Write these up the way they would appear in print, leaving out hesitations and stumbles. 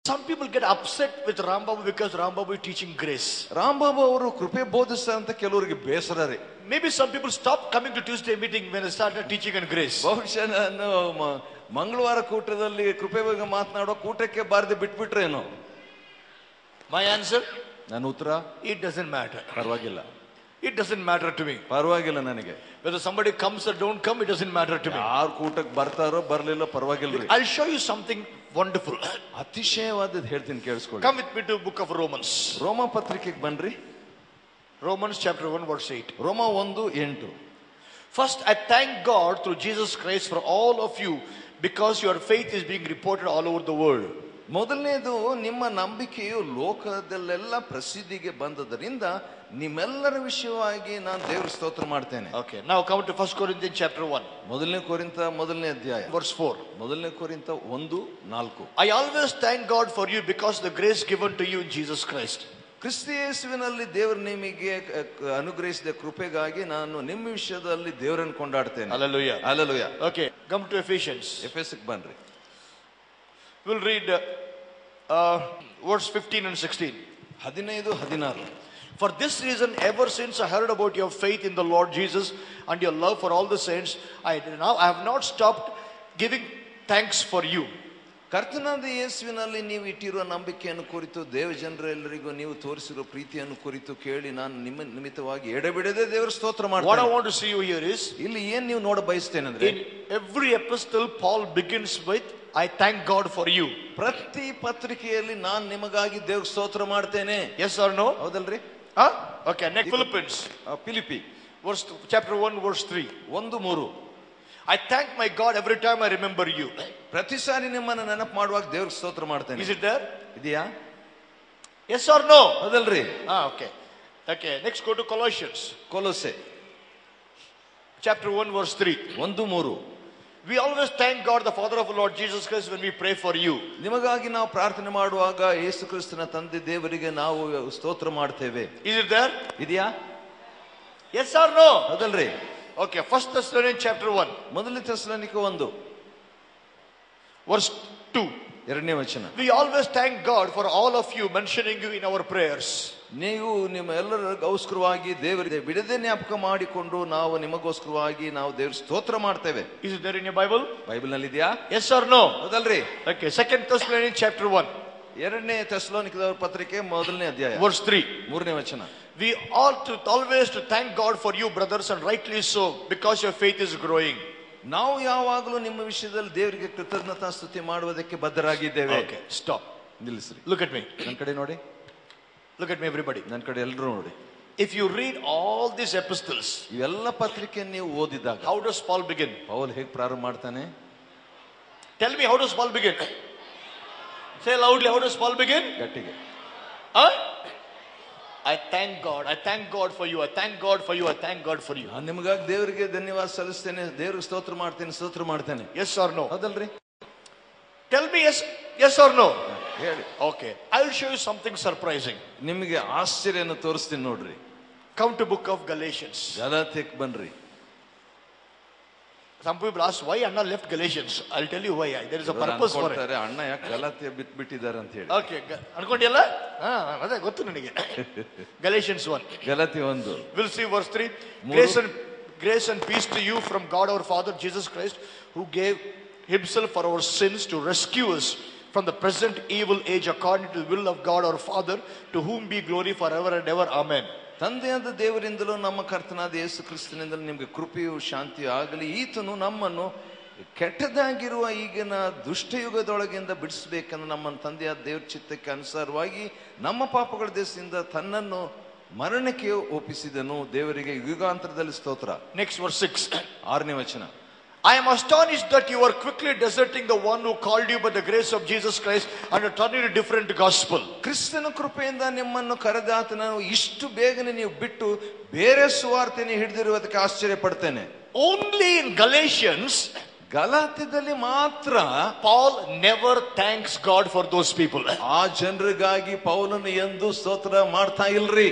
Some people get upset with Rambabu because Rambabu is teaching grace. Rambabu ಅವರು ಕೃಪೆ ಬೋಧಿಸ್ತಾರೆ ಅಂತ ಕೆಲವರಿಗೆ ಬೇಸರ ರೀ. Maybe some people stop coming to Tuesday meeting when I started teaching on grace. ಬಹುಶಃ ನಾನು ಮಂಗಳವಾರ ಕೂಟದಲ್ಲಿ ಕೃಪೆ ಬಗ್ಗೆ ಮಾತನಾಡೋ ಕೂಟಕ್ಕೆ ಬಾರದೆ ಬಿಟ್ಬಿಟ್ರೇನು? My answer? ನನ್ನ ಉತ್ತರ, it doesn't matter. ಪರವಾಗಿಲ್ಲ. It doesn't matter to me. ಪರವಾಗಿಲ್ಲ ನನಗೆ. Whether somebody comes or don't come, it doesn't matter to me. ಯಾರು ಕೂಟಕ್ಕೆ ಬರ್ತಾರೋ ಬರ್ಲಿಲ್ಲ ಪರವಾಗಿಲ್ಲ. I'll show you something wonderful. ಅತಿಶಯವಾದದ್ದು ಹೇಳ್ತೀನಿ, ಕೇಳಿಸ್ಕೊಳ್ಳಿ. Come with me to book of Romans. ರೋಮ ಪತ್ರಿಕೆಗೆ ಬನ್ರಿ. Romans chapter 1 verse 8. ರೋಮ 1:8. First, I thank God through Jesus Christ for all of you because your faith is being reported all over the world. ಮೊದಲನೇದು, ನಿಮ್ಮ ನಂಬಿಕೆಯು ಲೋಕದಲ್ಲೆಲ್ಲ ಪ್ರಸಿದ್ಧಿಗೆ ಬಂದದರಿಂದ ನಿಮ್ಮೆಲ್ಲರ ವಿಷಯವಾಗಿ ನಾನು ದೇವರ ಸ್ತೋತ್ರ ಮಾಡ್ತೇನೆ. Okay, now come to 1 Corinthians chapter 1. ಮೊದಲನೇ ಕೊರಿಂಥ ಮೊದಲನೇ ಅಧ್ಯಾಯ verse 4. ಮೊದಲನೇ ಕೊರಿಂಥ 1:4. I always thank God for you because the grace given to you in Jesus Christ. ಕ್ರಿಸ್ತ ಯೇಸುವಿನಲ್ಲಿ ದೇವರು ನಿಮಗೆ ಅನುಗ್ರಹಿಸಿದ ಕೃಪೆಗಾಗಿ ನಾನು ನಿಮ್ಮ ವಿಷಯದಲ್ಲಿ ದೇವರನ್ನು ಕೊಂಡಾಡ್ತೇನೆ. Hallelujah. Hallelujah. Okay, come to Ephesians. ಎಫೆಸಕ್ಕೆ ಬನ್ರಿ. We'll read verse 15 and 16. 15-16. For this reason, ever since I heard about your faith in the Lord Jesus and your love for all the saints, I have not stopped giving thanks for you. ಕರ್ತನಾದ ಯೇಸುವಿನಲ್ಲಿ ನೀವು ಇಟ್ಟಿರುವ ನಂಬಿಕೆಯನ್ನು ಕುರಿತು ದೇವ ಜನರೆಲ್ಲರಿಗೂ ನೀವು ತೋರಿಸಿರುವ ಪ್ರೀತಿಯನ್ನು ಕುರಿತು ಕೇಳಿ ನಾನು ನಿಮ್ಮ ನಿಮಿತ್ತವಾಗಿ ಎಡೆಬಿಡದೆ ದೇವರ ಸ್ತೋತ್ರ ಮಾಡ್ತೇನೆ. What I want to see you here is, ಇಲ್ಲಿ ಏನ್ ನೀವು ನೋಡ ಬಯಸ್ತೇನೆ ಅಂದ್ರೆ, in every epistle Paul begins with I thank God for you. ಪ್ರತಿ ಪತ್ರಿಕೆಯಲ್ಲಿ ನಾನು ನಿಮಗಾಗಿ ದೇವರ ಸ್ತೋತ್ರ ಮಾಡ್ತೇನೆ. Yes or no? ಹೌದಲ್ರಿ? Okay, next Philippians. Philippi chapter 1 verse 3. 1:3. I thank my God every time I remember you. ಪ್ರತಿ ಸಾರಿ ನಿಮ್ಮನ್ನು ನೆನಪು ಮಾಡುವಾಗ ದೇವ್ರ ಸ್ತೋತ್ರ ಮಾಡ್ತೇನೆ. Is it there? ಇದೆಯಾ? Yes or no? ಹೌದಲ್ರಿ? Okay. Okay, next go to Colossians. ಕೊಲೊಸೆ chapter 1 verse 3. 1:3. We always thank God the Father of the Lord Jesus Christ when we pray for you. ನಿಮಗಾಗಿ ನಾವು ಪ್ರಾರ್ಥನೆ ಮಾಡುವಾಗ ಯೇಸು ಕ್ರಿಸ್ತನ ತಂದೆ ದೇವರಿಗೆ ನಾವು ಸ್ತೋತ್ರ ಮಾಡ್ತೇವೆ. Is it there? ಇದೆಯಾ? Yes or no? ಹೌದಲ್ರಿ? Okay, 1 Thessalonians chapter 1 ಮೊದಲನೇ ಥೆಸಲೋನಿಕ 1 verse 2. 2ನೇ ವಚನ. We always thank God for all of you, mentioning you in our prayers. ನೀವು ನಿಮ್ಮ ಎಲ್ಲರಿಗೋಸ್ಕರವಾಗಿ ದೇವರಿಗೆ ಬಿಡದೆ ಜ್ಞಾಪಕ ಮಾಡಿಕೊಂಡು ನಾವು ನಿಮಗೋಸ್ಕರವಾಗಿ ನಾವು ದೇವ್ರ ಸ್ತೋತ್ರ ಮಾಡ್ತೇವೆ. Is it there in your Bible? Bible ನಲ್ಲಿ ಇದೆಯಾ? Yes or no? ಹೌದಲ್ರಿ? Okay, 2 Thessalonians chapter 1 2ನೇ ಥೆಸಲೋನಿಕದವರ ಪತ್ರಿಕೆ 1ನೇ ಅಧ್ಯಾಯ verse 3. 3ನೇ ವಚನ. We ought to always to thank God for you, brothers, and rightly so, because your faith is growing. ನಾವು ಯಾವಾಗಲೂ ನಿಮ್ಮ ವಿಷಯದಲ್ಲಿ ದೇವರಿಗೆ ಕೃತಜ್ಞತಾ ಸ್ತುತಿ ಮಾಡುವುದಕ್ಕೆ ಬದ್ಧರಾಗಿದ್ದೇವೆ. Okay, stop. ನಿಲ್ಲಿಸ್ರಿ. Look at me. ನನ್ನ ಕಡೆ ನೋಡಿ. Look at me, everybody. ನನ್ನ ಕಡೆ ಎಲ್ಲರೂ ನೋಡಿ. If you read all these epistles, ಇವೆಲ್ಲ ಪತ್ರಿಕೆಯನ್ನು ನೀವು ಓದಿದಾಗ how does Paul begin? Paul ಹೇಗೆ ಪ್ರಾರಂಭ ಮಾಡ್ತಾನೆ? Tell me, how does Paul begin? Say loudly, how does Paul begin? ಗಟ್ಟಿಗೆ. I thank God. I thank God for you. I thank God for you. I thank God for you. ನಾನು ನಿಮಗಾಗಿ ದೇವರಿಗೆ ಧನ್ಯವಾದ ಸಲ್ಲಿಸ್ತೇನೆ, ದೇವರಿಗೆ ಸ್ತೋತ್ರ ಮಾಡ್ತೇನೆ. Yes or no? ಹೌದಲ್ರಿ? Tell me yes or no. ಹೇಳಿ. Okay, I will show you something surprising. ನಿಮಗೆ ಆಶ್ಚರ್ಯನ ತೋರಿಸ್ತೀನಿ ನೋಡ್ರಿ. Come to book of Galatians. ಗಲಾತ್ಯಕ್ಕೆ ಬನ್ರಿ. Some people ask why Anna left Galatians. I'll tell you why. There is a purpose for it. ಅಣ್ಣ ಯಾಕೆ ಗಲಾತ್ಯ ಬಿಟ್ಟಿದ್ದಾರೆ ಅಂತ ಹೇಳಿ. Okay, ಅನ್ಕೊಂಡಿಯಲ್ಲ? ಅದೇ ಗೊತ್ತು ನನಗೆ. Galatians 1. Galatia 1. We'll see verse 3. Grace and peace to you from God our Father Jesus Christ, who gave himself for our sins to rescue us from the present evil age according to the will of God our Father, to whom be glory forever and ever. Amen. ತಂದೆಯಾದ ದೇವರಿಂದಲೂ ನಮ್ಮ ಕರ್ತನಾದ ಯೇಸು ಕ್ರಿಸ್ತನಿಂದಲೂ ನಿಮಗೆ ಕೃಪೆಯು ಶಾಂತಿಯು ಆಗಲಿ. ಈತನು ನಮ್ಮನ್ನು ಕೆಟ್ಟದಾಗಿರುವ ಈಗಿನ ದುಷ್ಟಯುಗದೊಳಗಿಂದ ಬಿಡಿಸಬೇಕೆಂದು ನಮ್ಮ ತಂದೆಯಾದ ದೇವರ ಚಿತ್ತಕ್ಕೆ ಅನುಸಾರವಾಗಿ ನಮ್ಮ ಪಾಪಗಳ ದೇಶದಿಂದ ತನ್ನನ್ನು ಮರಣಕ್ಕೆ ಒಪ್ಪಿಸಿದನು. ದೇವರಿಗೆ ಯುಗಾಂತರದಲ್ಲಿ ಸ್ತೋತ್ರ. Next verse 6. 6ನೇ ವಚನ. I am astonished that you are quickly deserting the one who called you by the grace of Jesus Christ and are turning to a different gospel. ಕ್ರಿಸ್ತನ ಕೃಪೆಯಿಂದ ನಿಮ್ಮನ್ನು ಕರೆದಾತನನ್ನು ಇಷ್ಟು ಬೇಗನೆ ನೀವು ಬಿಟ್ಟು ಬೇರೆ ಸುವಾರ್ತೆಯನ್ನು ಹಿಡಿದಿರುವುದಕ್ಕೆ ಆಶ್ಚರ್ಯ ಪಡ್ತೇನೆ. Only in Galatians, ಗಲಾತ್ಯದಲ್ಲಿ ಮಾತ್ರ Paul never thanks God for those people. ಆ ಜನರಿಗಾಗಿ ಪೌಲನು ಎಂದು ಸ್ತೋತ್ರ ಮಾಡ್ತಾ ಇಲ್ರಿ.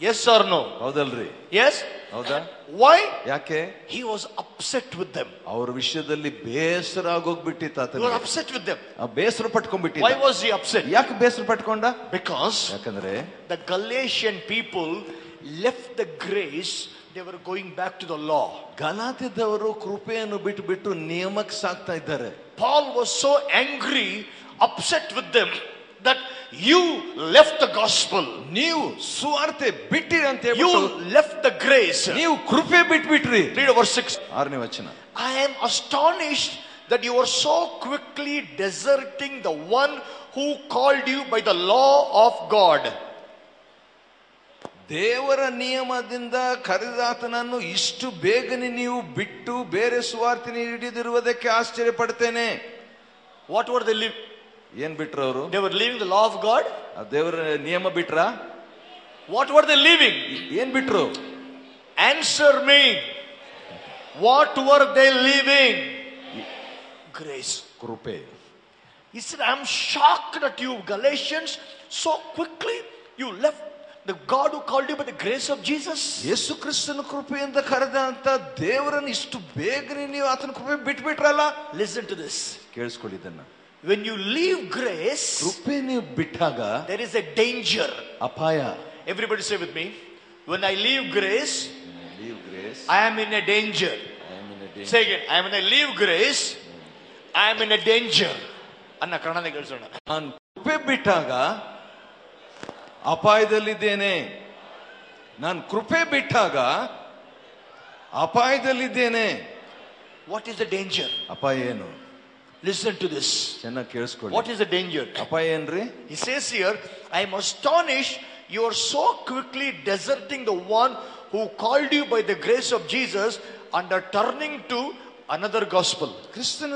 Yes or no? ಹೌದಲ್ರಿ? Yes. ಹೌದಾ? Why? ಯಾಕೆ? He was upset with them. ಅವ್ರ ವಿಷಯದಲ್ಲಿ ಬೇಸರ ಆಗೋಗ್ಬಿಟ್ಟಿತ್ತು He was ಆತನಿಗೆ. upset with them. ಬೇಸರ ಪಟ್ಕೊಂಡ್ಬಿಟ್ಟಿದ್ದ. Why was he upset? ಯಾಕೆ ಬೇಸರ ಪಟ್ಕೊಂಡ? Because ಯಾಕಂದ್ರೆ the Galatian people left the grace, they were going back to the law. ಗಲಾತ್ಯದವರು ಕೃಪೆಯನ್ನು ಬಿಟ್ಟು ಬಿಟ್ಟು ನಿಯಮಕ್ಕೆ ಸಾಕ್ತಾ ಇದ್ದಾರೆ. Paul was so angry, upset with them, that you left the gospel. ನೀವು ಸುವಾರ್ತೆ ಬಿಟ್ಟಿರಿ ಅಂತ You ಹೇಳ್ಬಿಟ್ಟು left the grace. ನೀವು ಕೃಪೆ ಬಿಟ್ಬಿಟ್ರಿ. Read verse 6. 6ನೇ ವಚನ. I am astonished that you are so quickly deserting the one who called you by the law of God. ದೇವರ ನಿಯಮದಿಂದ ಕರೆದಾತನನ್ನು ಇಷ್ಟು ಬೇಗನೆ ನೀವು ಬಿಟ್ಟು ಬೇರೆ ಸುವಾರ್ತೆನ ಹಿಡಿದಿರುವುದಕ್ಕೆ ಆಶ್ಚರ್ಯ ಪಡ್ತೇನೆ. What were they leaving? ಏನ್ ಬಿಟ್ರು ಅವರು? They were leaving the law of God. ದೇವರ ನಿಯಮ ಬಿಟ್ರ? What were they leaving? ಏನ್ ಬಿಟ್ರು? Answer me. What were they leaving? Grace. ಕೃಪೆ. He said, I'm shocked at you Galatians, so quickly you left the God who called you by the grace of Jesus. ಯೇಸು ಕ್ರಿಸ್ತನ ಕೃಪೆಯಿಂದ ಕರೆದಂತ ದೇವರನ್ನು ಇಷ್ಟು ಬೇಗನೆ ನೀವು ಆತನ ಕೃಪೆ ಬಿಟ್ಬಿಟ್ರಲ್ಲ. Listen to this. ಕೇಳಿಸ್ಕೊಳ್ಳಿ ಇದನ್ನ. When you leave grace, ಕೃಪೆ ನೀವು ಬಿಟ್ಟಾಗ there is a danger. ಅಪಾಯ. Everybody say with me, when I leave grace, Leave grace. I am in a danger. I am in a danger. Say again, I am in a leave grace, I am in a danger. ಅನ್ನ ಕನ್ನಡ ಕೇಳಿಸೋಣ. ನಾನು ಕೃಪೆ ಬಿಟ್ಟಾಗ ಅಪಾಯದಲ್ಲಿದ್ದೇನೆ. ನಾನು ಕೃಪೆ ಬಿಟ್ಟಾಗ ಅಪಾಯದಲ್ಲಿದ್ದೇನೆ. What is the danger? ಅಪಾಯ ಏನು? Listen to this. ಚೆನ್ನಾಗಿ ಕೇಳಿಸ್ಕೊಳ್ಳಿ. What is the danger? ಅಪಾಯ ಏನ್ರಿ? He says here, I am astonished you are so quickly deserting the one who called you by the grace of Jesus and are turning to another gospel. ಕ್ರಿಸ್ತನ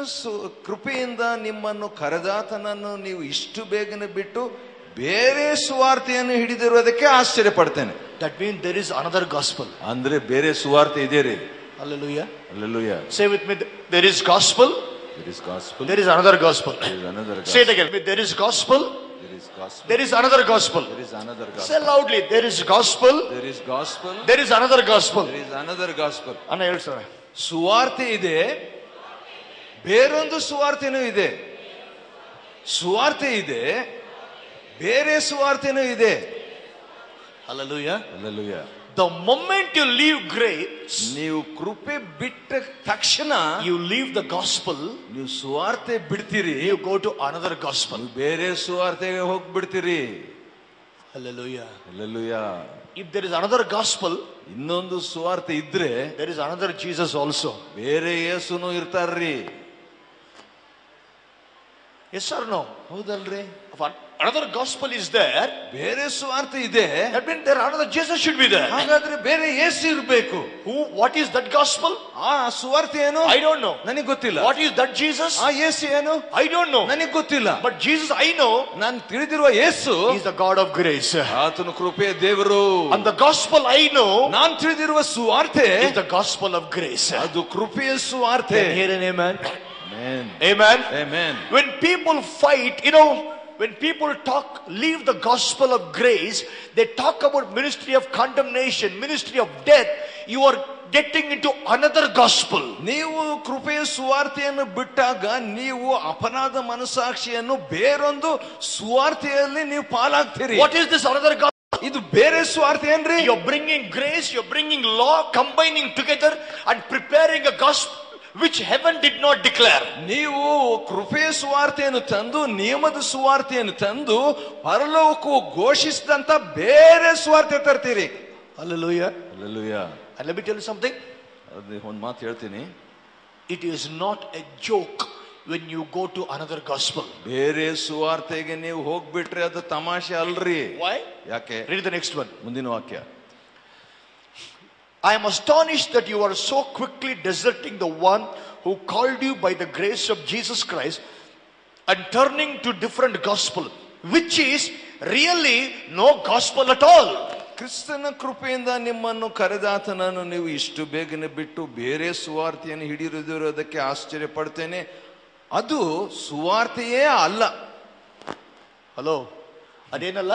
ಕೃಪೆಯಿಂದ ನಿಮ್ಮನ್ನು ಕರೆದಾತನನ್ನು ನೀವು ಇಷ್ಟು ಬೇಗನೆ ಬಿಟ್ಟು ಬೇರೆ ಸುವಾರ್ತೆಯನ್ನು ಹಿಡಿದಿರುವುದಕ್ಕೆ ಆಶ್ಚರ್ಯ ಪಡ್ತೇನೆ. That means there is another gospel. ಅಂದ್ರೆ ಬೇರೆ ಸುವಾರ್ತೆ ಇದೆ ರೀ. Hallelujah. Hallelujah. Say with me, there is gospel. There is gospel. There is another gospel. There is another gospel. Say it again. There is gospel. There is gospel. There is another gospel. There is another gospel. Say loudly. There is gospel. There is gospel. There is another gospel. There is another gospel. ಅಣ್ಣ ಹೇಳಿ sir. ಸುವಾರ್ತೆ ಇದೆ, ಬೇರೊಂದು ಸುವಾರ್ತೆನೂ ಇದೆ. ಸುವಾರ್ತೆ ಇದೆ, ಬೇರೆ ಸುವಾರ್ತೆನೂ ಇದೆ. Hallelujah. Hallelujah. The moment you leave grace, ನೀವು ಕೃಪೆ ಬಿಟ್ಟ ತಕ್ಷಣ you leave the gospel, ನೀವು ಸುವಾರ್ತೆ ಬಿಡ್ತೀರಿ. you go to another gospel. ನೀವು ಬೇರೆ ಸುವಾರ್ತೆಗೆ ಹೋಗ್ಬಿಡ್ತೀರಿ. Hallelujah. Hallelujah. If there is another gospel, ಇನ್ನೊಂದು ಸುವಾರ್ತೆ ಇದ್ರೆ there is another Jesus also. ಬೇರೆ ಯೇಸುನು ಇರ್ತಾರ್ರಿ. Yes or no? ಹೌದಲ್ರಿ? If another gospel is there, ಬೇರೆ ಸುವಾರ್ತೆ ಇದೆ. that means there another Jesus should be there. ಹಾಗಾದ್ರೆ ಬೇರೆ ಯೇಸು ಇರಬೇಕು. What is that gospel? ಆ ಸುವಾರ್ತೆ ಏನು? I don't know. ನನಗೆ ಗೊತ್ತಿಲ್ಲ. What is that Jesus? ಆ ಯೇಸು ಏನು? I don't know. ನನಗೆ ಗೊತ್ತಿಲ್ಲ. But Jesus I know. ನಾನು ತಿಳಿದಿರುವ ಯೇಸು He is the God of grace. ಆತನು ಕೃಪೆಯ ದೇವರು. And the gospel I know ನಾನು ತಿಳಿದಿರುವ ಸುವಾರ್ತೆ is the gospel of grace. ಅದು ಕೃಪೆಯ ಸುವಾರ್ತೆ. Can you hear an amen? Amen. Amen. Amen. When people fight, when people leave the gospel of grace, they talk about ministry of condemnation, ministry of death. You are getting into another gospel. ನೀವು ಕೃಪೆಯ ಸುವಾರ್ತೆಯನ್ನು ಬಿಟ್ಟಾಗ ನೀವು ಅಪರಾಧ ಮನಸಾಕ್ಷಿಯನ್ನು ಬೇರೊಂದು ಸುವಾರ್ತೆಯಲ್ಲಿ ನೀವು ಪಾಲಾಗ್ತೀರಿ. What is this another gospel? ಇದು ಬೇರೆ ಸುವಾರ್ತೆ ಏನ್ರಿ? You're bringing grace, you're bringing law, combining together and preparing a gospel which heaven did not declare. ನೀವು ಕೃಪೆಯ ಸುವಾರ್ತೆಯನ್ನು ತಂದು ನಿಯಮದ ಸುವಾರ್ತೆಯನ್ನು ತಂದು ಪರಲೋಕವು ಘೋಷಿಸಿದಂತ ಬೇರೆ ಸುವಾರ್ತೆ ತರ್ತೀರಿ. Hallelujah. Hallelujah. And let me tell you something. ಒಂದು ಮಾತು ಹೇಳ್ತೀನಿ. It is not a joke when you go to another gospel. ಬೇರೆ ಸುವಾರ್ತೆಗೆ ನೀವು ಹೋಗ್ಬಿಟ್ರೆ ಅದು ತಮಾಷೆ ಅಲ್ರಿ. Why? ಯಾಕೆ? Read the next one. ಮುಂದಿನ ವಾಕ್ಯ. I am astonished that you are so quickly deserting the one who called you by the grace of Jesus Christ and turning to different gospel, which is really no gospel at all. ಕ್ರಿಸ್ತನ ಕೃಪೆಯಿಂದ ನಿಮ್ಮನ್ನು ಕರೆದಾತನನ್ನು ನೀವು ಇಷ್ಟು ಬೇಗನೆ ಬಿಟ್ಟು ಬೇರೆ ಸುವಾರ್ತೆಯನ್ನು ಹಿಡಿದಿರುವುದಕ್ಕೆ ಆಶ್ಚರ್ಯ ಪಡ್ತೇನೆ. ಅದು ಸುವಾರ್ತೆಯೇ ಅಲ್ಲ. ಹಲೋ, ಅದೇನಲ್ಲ?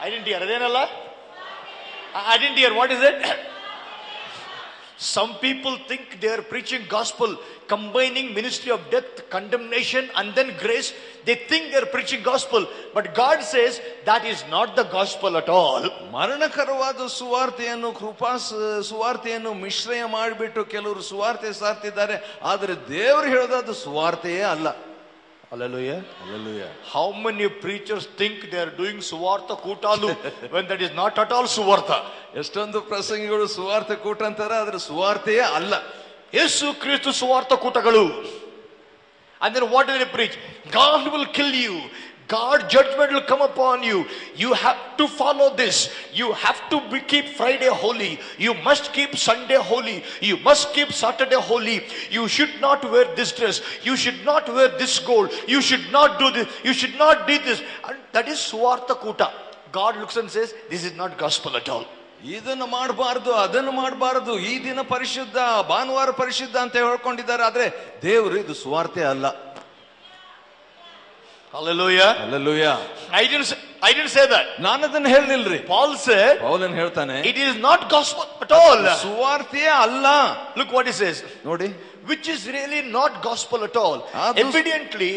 ಐಡೆಂಟಿ ಅದೇನಲ್ಲ? I didn't hear. What is it? Some people think they are preaching gospel, combining ministry of death, condemnation, and then grace. They think they are preaching gospel, but God says that is not the gospel at all. ಮರಣಕರವಾದ ಸುವಾರ್ತೆಯನ್ನು ಕೃಪಾ ಸುವಾರ್ತೆಯನ್ನು ಮಿಶ್ರಯ ಮಾಡಿಬಿಟ್ಟು ಕೆಲವರು ಸುವಾರ್ತೆ ಸಾರ್ತಿದ್ದಾರೆ, ಆದರೆ ದೇವರು ಹೇಳೋದು ಸುವಾರ್ತೆಯೇ ಅಲ್ಲ. Hallelujah. Hallelujah. How many preachers think they are doing suvartha kootalu when that is not at all suvartha? ಎಷ್ಟೊಂದು ಪ್ರಸಂಗಿಗಳು ಸುವಾರ್ತೆ ಕೂಟ ಅಂತಾರೆ, ಆದ್ರೆ ಸುವಾರ್ತೆಯೇ ಅಲ್ಲ. Yesu Kristu ಸುವಾರ್ಥ ಕೂಟಗಳು. And then what do they preach? God will kill you. God judgment will come upon you. You have to follow this. You have to keep Friday holy. You must keep Sunday holy. You must keep Saturday holy. You should not wear this dress. You should not wear this gold. You should not do this. You should not do this. And that is Suvartha Kuta. God looks and says, this is not gospel at all. ಇದನ್ನು ಮಾಡಬಾರದು, ಅದನ್ನು ಮಾಡಬಾರದು, ಈ ದಿನ ಪರಿಶುದ್ಧ, ಭಾನುವಾರ ಪರಿಶುದ್ಧ ಅಂತ ಹೇಳ್ಕೊಂಡಿದ್ದಾರೆ, ಆದ್ರೆ ದೇವರು ಇದು ಸುವಾರ್ತೆ ಅಲ್ಲ. Hallelujah. Hallelujah. I didn't say that. ನಾನು ಅದನ್ನ ಹೇಳಿಲ್ರಿ. Paul said, ಪೌಲನ್ ಹೇಳ್ತಾನೆ, it is not gospel at all. ಸುವಾರ್ತೆಯೇ ಅಲ್ಲ. Look what he says. ನೋಡಿ, Which is really not gospel at all. Evidently,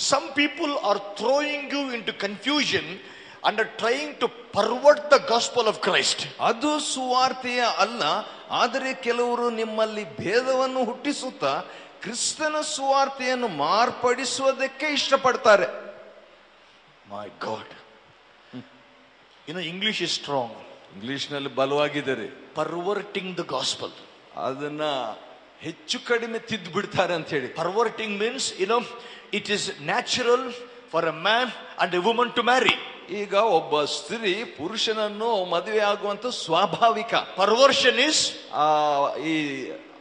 some people are throwing you into confusion and are trying to pervert the gospel of Christ. ಅದು ಸುವಾರ್ತೆಯ ಅಲ್ಲ, ಆದರೆ ಕೆಲವರು ನಿಮ್ಮಲ್ಲಿ ಭೇದವನ್ನು ಹುಟ್ಟಿಸುತ್ತಾ ಕ್ರಿಸ್ತನ ಸುವಾರ್ತೆಯನ್ನು ಮಾರ್ಪಡಿಸುವುದಕ್ಕೆ ಇಷ್ಟಪಡ್ತಾರೆ. My God. You know, English is strong. English ನಲ್ಲಿ ಬಲವಾಗಿದ್ದಾರೆ. Perverting the gospel. ಅದನ್ನ ಹೆಚ್ಚು ಕಡಿಮೆ ತಿದ್ದು ಬಿಡ್ತಾರೆ ಅಂತ ಹೇಳಿ. Perverting means, you know, it is natural for a man and a woman to marry. ಈಗ ಒಬ್ಬ ಸ್ತ್ರೀ ಪುರುಷನನ್ನು ಮದುವೆ ಆಗುವಂತ ಸ್ವಾಭಾವಿಕ. Perversion is ಈ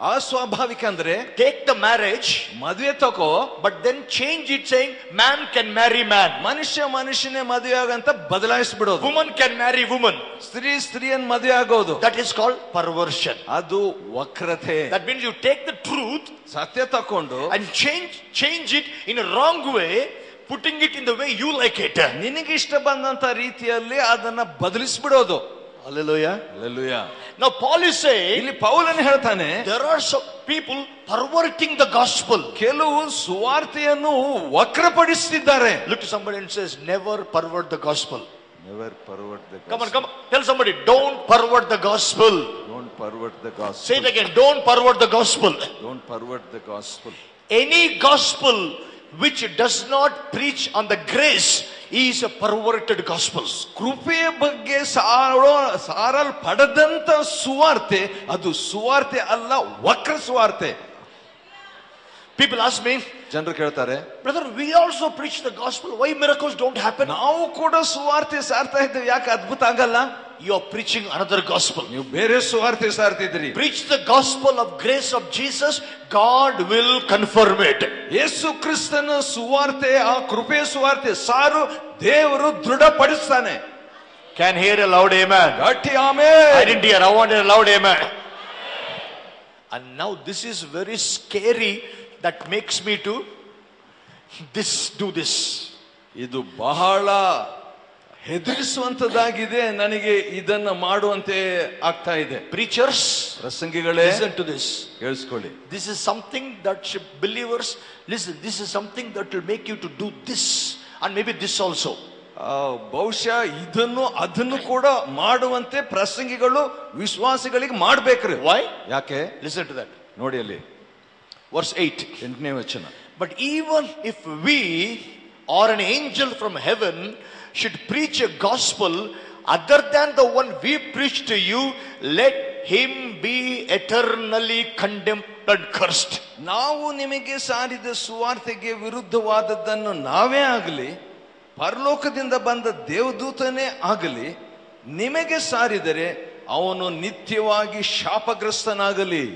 ಅಸ್ವಾಭಾವಿಕ ಅಂದ್ರೆ take the marriage, ಮದುವೆ ತಗೋ, but then change it saying man can marry man, ಮನುಷ್ಯನೇ ಮದುವೆ ಆಗಂತ ಬದಲಾಯಿಸ್ಬಿಡೋದು, woman can marry woman, ಸ್ತ್ರೀಯನ್ನು ಮದುವೆ ಆಗೋದು. that is called perversion. ಅದು ವಕ್ರತೆ. That means you take the truth, ಸತ್ಯ ತಕೊಂಡು, and change it in a wrong way, putting it in the way you like it. ನಿನಗೆ ಇಷ್ಟ ಬಂದಂತ ರೀತಿಯಲ್ಲಿ ಅದನ್ನ ಬದಲಿಸ್ಬಿಡೋದು. Hallelujah. Hallelujah. Now Paul is saying, ಇಲ್ಲಿ ಪೌಲನು ಹೇಳ್ತಾನೆ, there are some people perverting the gospel. ಕೆಲವು ಸುವಾರ್ತೆಯನ್ನು ವಕ್ರಪಡಿಸುತ್ತಿದ್ದಾರೆ. Look to somebody and says, never pervert the gospel. Never pervert the gospel. Come on. Tell somebody, don't pervert the gospel. Don't pervert the gospel. Say it again, don't pervert the gospel. Don't pervert the gospel. Any gospel which does not preach on the grace is a perverted gospel. ಕೃಪೆಯ ಬಗ್ಗೆ ಸಾರಲ್ಪಡದಂತ ಸುವಾರ್ತೆ ಅದು ಸುವಾರ್ತೆ ಅಲ್ಲ, ವಕ್ರ ಸುವಾರ್ತೆ. People ask me, ಜನರು ಕೇಳ್ತಾರೆ, brother, we also preach the gospel, why miracles don't happen? ನಾವು ಕೂಡ ಸುವಾರ್ತೆ ಸಾರ್ತಾ ಇದ್ದೇವೆ, ಯಾಕೆ ಅದ್ಭುತ ಆಗಲ್ಲ? You are preaching another gospel. ನೀವು ಬೇರೆ ಸುವಾರ್ತೆ ಸಾರ್ತಿದ್ರಿ. Preach the gospel of grace of Jesus, God will confirm it. ಯೇಸು ಕ್ರಿಸ್ತನ ಸುವಾರ್ತೆ, ಆ ಕೃಪೆಯ ಸುವಾರ್ತೆ ಸಾರು, ದೇವರು ದೃಢಪಡಿಸ್ತಾನೆ. Can hear a loud amen? ಗಟ್ಟಿ amen. I didn't hear, I wanted a loud amen. And now this is very scary, that makes me to do this. ಇದು ಬಹಳ ಹೆದರಿಸುವಂತದ್ದಾಗಿದೆ, ನನಗೆ ಇದನ್ನ ಮಾಡುವಂತೆ ಆಗ್ತಾ ಇದೆ. Preachers, ಪ್ರಸಂಗಿಗಳೇ, listen to this. ಕೇಳಿಸ್ಕೊಳ್ಳಿ. This is something that believers, listen, this is something that will make you to do this and maybe this also. ಬಹುಶಃ ಇದನ್ನು ಅದನ್ನು ಕೂಡ ಮಾಡುವಂತೆ ಪ್ರಸಂಗಿಗಳು ವಿಶ್ವಾಸಿಗಳಿಗೆ ಮಾಡ್ಬೇಕ್ರಿ. Why? ಯಾಕೆ? Listen to that. ನೋಡಿ ಅಲ್ಲಿ Verse 8. 8ನೇ ವಚನ. But even if we or an angel from heaven should preach a gospel other than the one we preach to you, let him be eternally condemned and cursed. ನಾವು ನಿಮಗೆ ಸಾರಿದ ಸುವಾರ್ತೆಗೆ ವಿರುದ್ಧವಾದದ್ದನ್ನು ನಾವೇ ಆಗಲಿ, ಪರಲೋಕದಿಂದ ಬಂದ ದೇವದೂತನೇ ಆಗಲಿ ನಿಮಗೆ ಸಾರಿದರೆ ಅವನು ನಿತ್ಯವಾಗಿ ಶಾಪಗ್ರಸ್ತನಾಗಲಿ.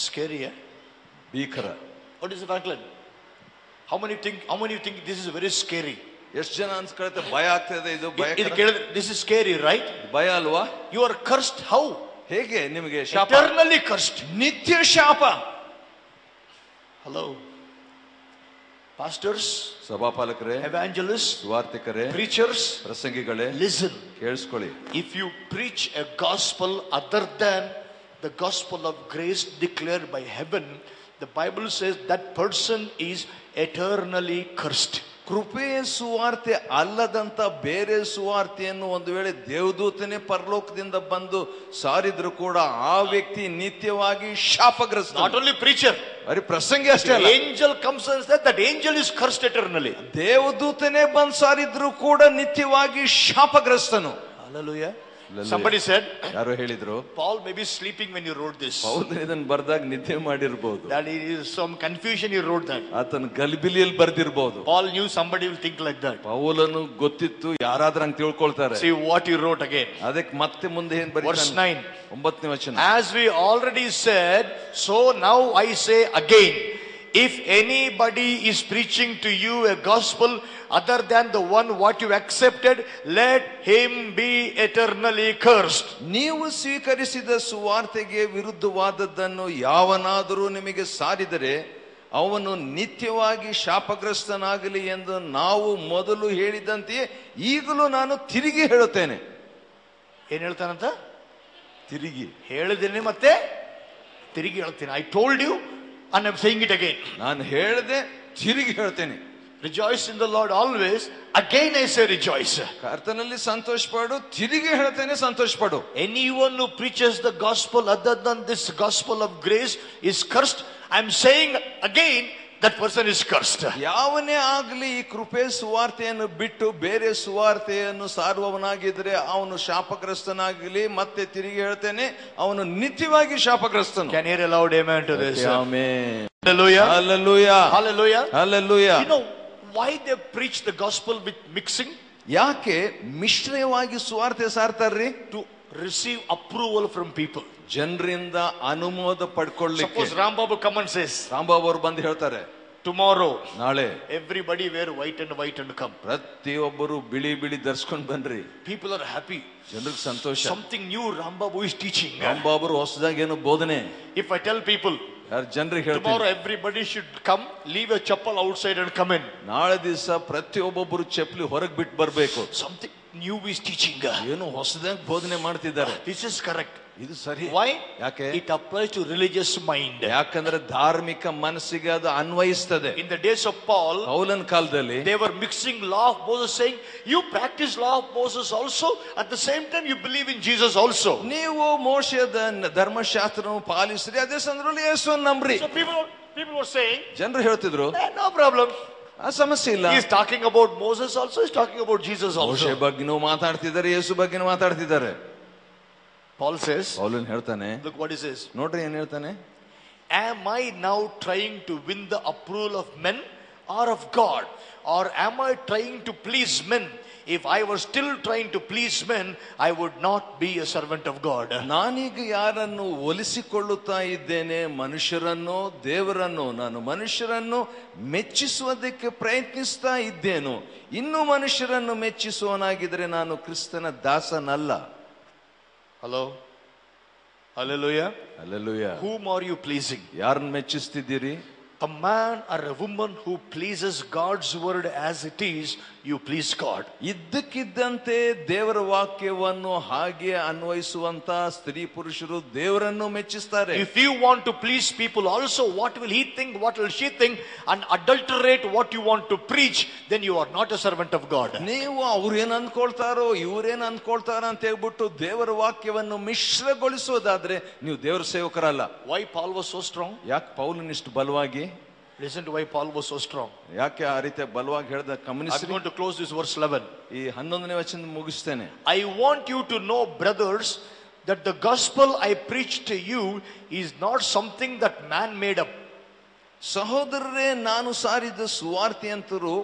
Scary, eh? ಭೀಕರ. What is it, Franklin? How many think this is very scary? ಎಷ್ಟು ಜನ ಅನ್ಸ್ಕೊಳುತ್ತೆ ಭಯ ಆಗ್ತದೆ, ಇದು ಭಯ. This is scary, right? ಭಯ ಅಲ್ವಾ? You are cursed. How? ಹೇಗೆ ನಿಮಗೆ ಶಾಪ? Eternally cursed. ನಿತ್ಯ ಶಾಪ. Hello. Pastors, ಸಭಾಪಾಲಕರೇ, evangelists, ಸುವಾರ್ತಿಕರೇ, preachers, ಪ್ರಸಂಗಿಗಳೇ, listen. ಕೇಳಿಸ್ಕೊಳ್ಳಿ. If you preach a gospel other than the gospel of grace declared by heaven, the Bible says that person is eternally cursed. ಕೃಪೆಯ ಸುವಾರ್ತೆ ಅಲ್ಲದಂತ ಬೇರೆ ಸುವಾರ್ತೆಯನ್ನು ಒಂದು ವೇಳೆ ದೇವದೂತನೇ ಪರಲೋಕದಿಂದ ಬಂದು ಸಾರಿದ್ರು ಕೂಡ ಆ ವ್ಯಕ್ತಿ ನಿತ್ಯವಾಗಿ ಶಾಪಗ್ರಸ್ತ. Not only preacher, ಬರೀ ಪ್ರಸಂಗಿ ಅಷ್ಟೇ ಅಲ್ಲ, angel comes and says that angel is cursed eternally. ದೇವದೂತನೇ ಬಂದು ಸಾರಿದ್ರು ಕೂಡ ನಿತ್ಯವಾಗಿ ಶಾಪಗ್ರಸ್ತನು. Hallelujah. Somebody said, ಯಾರೋ ಹೇಳಿದ್ರು, Paul may be sleeping when you wrote this. Paul ಇದನ್ನು ಬರ್ದಾಗ ನಿದ್ದೆ ಮಾಡಿರಬಹುದು. That is some confusion he wrote that. ಆತನ ಗಲಿಬಿಲಿಯಲ್ಲಿ ಬರ್ದಿರಬಹುದು. Paul knew somebody will think like that. ಪೌಲನು ಗೊತ್ತಿತ್ತು ಯಾರಾದ್ರೂ ಹಂಗೆ ತಿಳ್ಕೊಳ್ತಾರೆ. See what he wrote again. ಅದಕ್ಕೆ ಮತ್ತೆ ಮುಂದೆ ಏನ್ ಬರೀತಾನೆ? Verse 9. 9ನೇ ವಚನ. As we already said, so now I say again, if anybody is preaching to you a gospel other than the one what you accepted, let him be eternally cursed. ನೀವು ಸ್ವೀಕರಿಸಿದ ಸುವಾರ್ತೆಗೆ ವಿರುದ್ಧವಾದದ್ದನ್ನು ಯಾವನಾದರೂ ನಿಮಗೆ ಸಾರಿದರೆ ಅವನು ನಿತ್ಯವಾಗಿ ಶಾಪಗ್ರಸ್ತನಾಗಲಿ ಎಂದು ನಾವು ಮೊದಲು ಹೇಳಿದಂತೆಯೇ ಈಗಲೂ ನಾನು ತಿರುಗಿ ಹೇಳುತ್ತೇನೆ. ಏನ್ ಹೇಳ್ತಾನಂತ? ತಿರುಗಿ ಹೇಳಿದ್ದೇನೆ ಮತ್ತೆ ತಿರುಗಿ ಹೇಳ್ತೇನೆ. I told you and I'm saying it again. ನಾನು ಹೇಳಿದೆ, ತಿರುಗಿ ಹೇಳ್ತೇನೆ. Rejoice in the Lord always. Again I say rejoice. ಕರ್ತನಲ್ಲಿ ಸಂತೋಷ ಪಡು, ತಿರುಗಿ ಹೇಳ್ತೇನೆ, ಸಂತೋಷ ಪಡು. Anyone who preaches the gospel other than this gospel of grace is cursed. I'm saying again, that person is cursed. ಯಾವನೇ ಆಗಲಿ ಈ ಕೃಪೆ ಸುವಾರ್ತೆಯನ್ನು ಬಿಟ್ಟು ಬೇರೆ ಸುವಾರ್ತೆಯನ್ನು ಸಾರುವವನಾಗಿದ್ರೆ ಅವನು ಶಾಪಗ್ರಸ್ತನಾಗಲಿ. ಮತ್ತೆ ತಿರುಗಿ ಹೇಳ್ತೇನೆ, ಅವನು ನಿತ್ಯವಾಗಿ ಶಾಪಗ್ರಸ್ತನು. Can you hear a loud amen to this? Amen. Hallelujah. Hallelujah. Hallelujah. Hallelujah. You know why they preach the gospel with mixing? ಯಾಕೆ ಮಿಶ್ರವಾಗಿ ಸುವಾರ್ತೆ ಸಾರ್ತಾರ್ರಿ? To receive approval from people. ಜನರಿಂದ ಅನುಮೋದ ಪಡ್ಕೊಳ್ಳಿಕ್ಕೆ. Suppose Rambabu come and says, Rambabu ಅವರು ಬಂದು ಹೇಳ್ತಾರೆ, tomorrow ನಾಳೆ everybody wear white and come. ಪ್ರತಿಯೊಬ್ಬರು ಬಿಳಿ ಬಿಳಿ ಧರಿಸ್ಕೊಂಡು ಬನ್ರಿ. People are happy. ಜನರಿಗೆ ಸಂತೋಷ. Something new Rambabu is teaching. Rambabu ಹೊಸದಾಗಿ ಏನು ಬೋಧನೆ. If I tell people, ಜನರಿಗೆ ಹೇಳ್ತೀನಿ, tomorrow everybody should come, leave a chappal outside and come in. ನಾಳೆ ದಿವಸ ಪ್ರತಿಯೊಬ್ಬೊಬ್ಬರು ಚಪ್ಪಲಿ ಹೊರಗೆ ಬಿಟ್ಟು ಬರಬೇಕು. Something new is teaching. ಏನು ಹೊಸದಾಗಿ ಬೋಧನೆ ಮಾಡ್ತಿದ್ದಾರೆ. This is correct. ಇದು ಸರಿ. Why? ಯಾಕೆ? It applies to religious mind. ಯಾಕಂದ್ರೆ ಧಾರ್ಮಿಕ ಮನಸ್ಸಿಗೆ ಅದು ಅನ್ವಯಿಸ್ತದೆ. In the days of Paul, ಪೌಲನ ಕಾಲದಲ್ಲಿ they were mixing law of Moses, saying you practice law of Moses also, at the same time you believe in Jesus also. ನೀವು ಮೋಶೆಯ ಧರ್ಮಶಾಸ್ತ್ರವನ್ನು ಪಾಲಿಸ್ರಿ, ಅದೇ ಸಂದರ್ಭದಲ್ಲಿ ಯೇಸುವನ್ನು ನಂಬ್ರಿ. So people were saying, ಜನರು ಹೇಳ್ತಿದ್ರು, no problem. ಆ ಸಮಸ್ಯೆ ಇಲ್ಲ. He is talking about Moses also, he is talking about Jesus also. ಮೋಶೆ ಬಗ್ಗೆನೂ ಮಾತಾಡ್ತಿದ್ದಾರೆ, ಯೇಸು ಬಗ್ಗೆನೂ ಮಾತಾಡ್ತಿದ್ದಾರೆ. Paul says, ಪೌಲನ್ ಹೇಳ್ತಾನೆ, look what he says. ನೋಡ್ರಿ ಏನ್ ಹೇಳ್ತಾನೆ. Am I now trying to win the approval of men or of God? Or am I trying to please men? If I was still trying to please men, I would not be a servant of God. ನಾನೀಗ ಯಾರನ್ನು ಒಲಿಸಿಕೊಳ್ಳುತ್ತಾ ಇದ್ದೇನೆ? ಮನುಷ್ಯರನ್ನು, ದೇವರನ್ನು. ನಾನು ಮನುಷ್ಯರನ್ನು ಮೆಚ್ಚಿಸುವುದಕ್ಕೆ ಪ್ರಯತ್ನಿಸ್ತಾ ಇದ್ದೇನು. ಇನ್ನು ಮನುಷ್ಯರನ್ನು ಮೆಚ್ಚಿಸುವನಾಗಿದ್ರೆ ನಾನು ಕ್ರಿಸ್ತನ ದಾಸನಲ್ಲ. Hello? Hallelujah. Hallelujah. Whom are you pleasing? ಯಾರನ್ನು ಮೆಚ್ಚಿಸ್ತಿದ್ದೀರಿ? A man or a woman who pleases God's word as it is, you please God. ಇದ್ದಕ್ಕಿದ್ದಂತೆ ದೇವರ ವಾಕ್ಯವನ್ನು ಹಾಗೆ ಅನ್ವಯಿಸುವಂತ ಸ್ತ್ರೀ ಪುರುಷರು ದೇವರನ್ನು ಮೆಚ್ಚಿಸ್ತಾರೆ. If you want to please people also, what will he think, what will she think, and adulterate what you want to preach, then you are not a servant of God. ನೀವು ಅವ್ರೇನ್ ಅನ್ಕೊಳ್ತಾರೋ ಇವ್ರೇನ್ ಅನ್ಕೊಳ್ತಾರ ಅಂತ ಹೇಳ್ಬಿಟ್ಟು ದೇವರ ವಾಕ್ಯವನ್ನು ಮಿಶ್ರಗೊಳಿಸೋದಾದ್ರೆ ನೀವು ದೇವರ ಸೇವಕರಲ್ಲ. Why Paul was so strong? ಯಾಕೆ ಪೌಲನ್ ಇಷ್ಟು ಬಲವಾಗಿ? Listen to why Paul was so strong. ಯಾಕೆ ಆ ರೀತಿ ಬಲವಾಗಿ ಹೇಳ್ದ I'm ಗಮನಿಸಿ. going to close this verse 11. ಈ 11ನೇ ವಚನ ಮುಗಿಸ್ತೇನೆ. I want you to know, brothers, that the gospel I preach to you is not something that man made up. ಸಹೋದರರೇ, ನಾನು ಸಾರಿದ ಸುವಾರ್ತೆ ಅಂತರೂ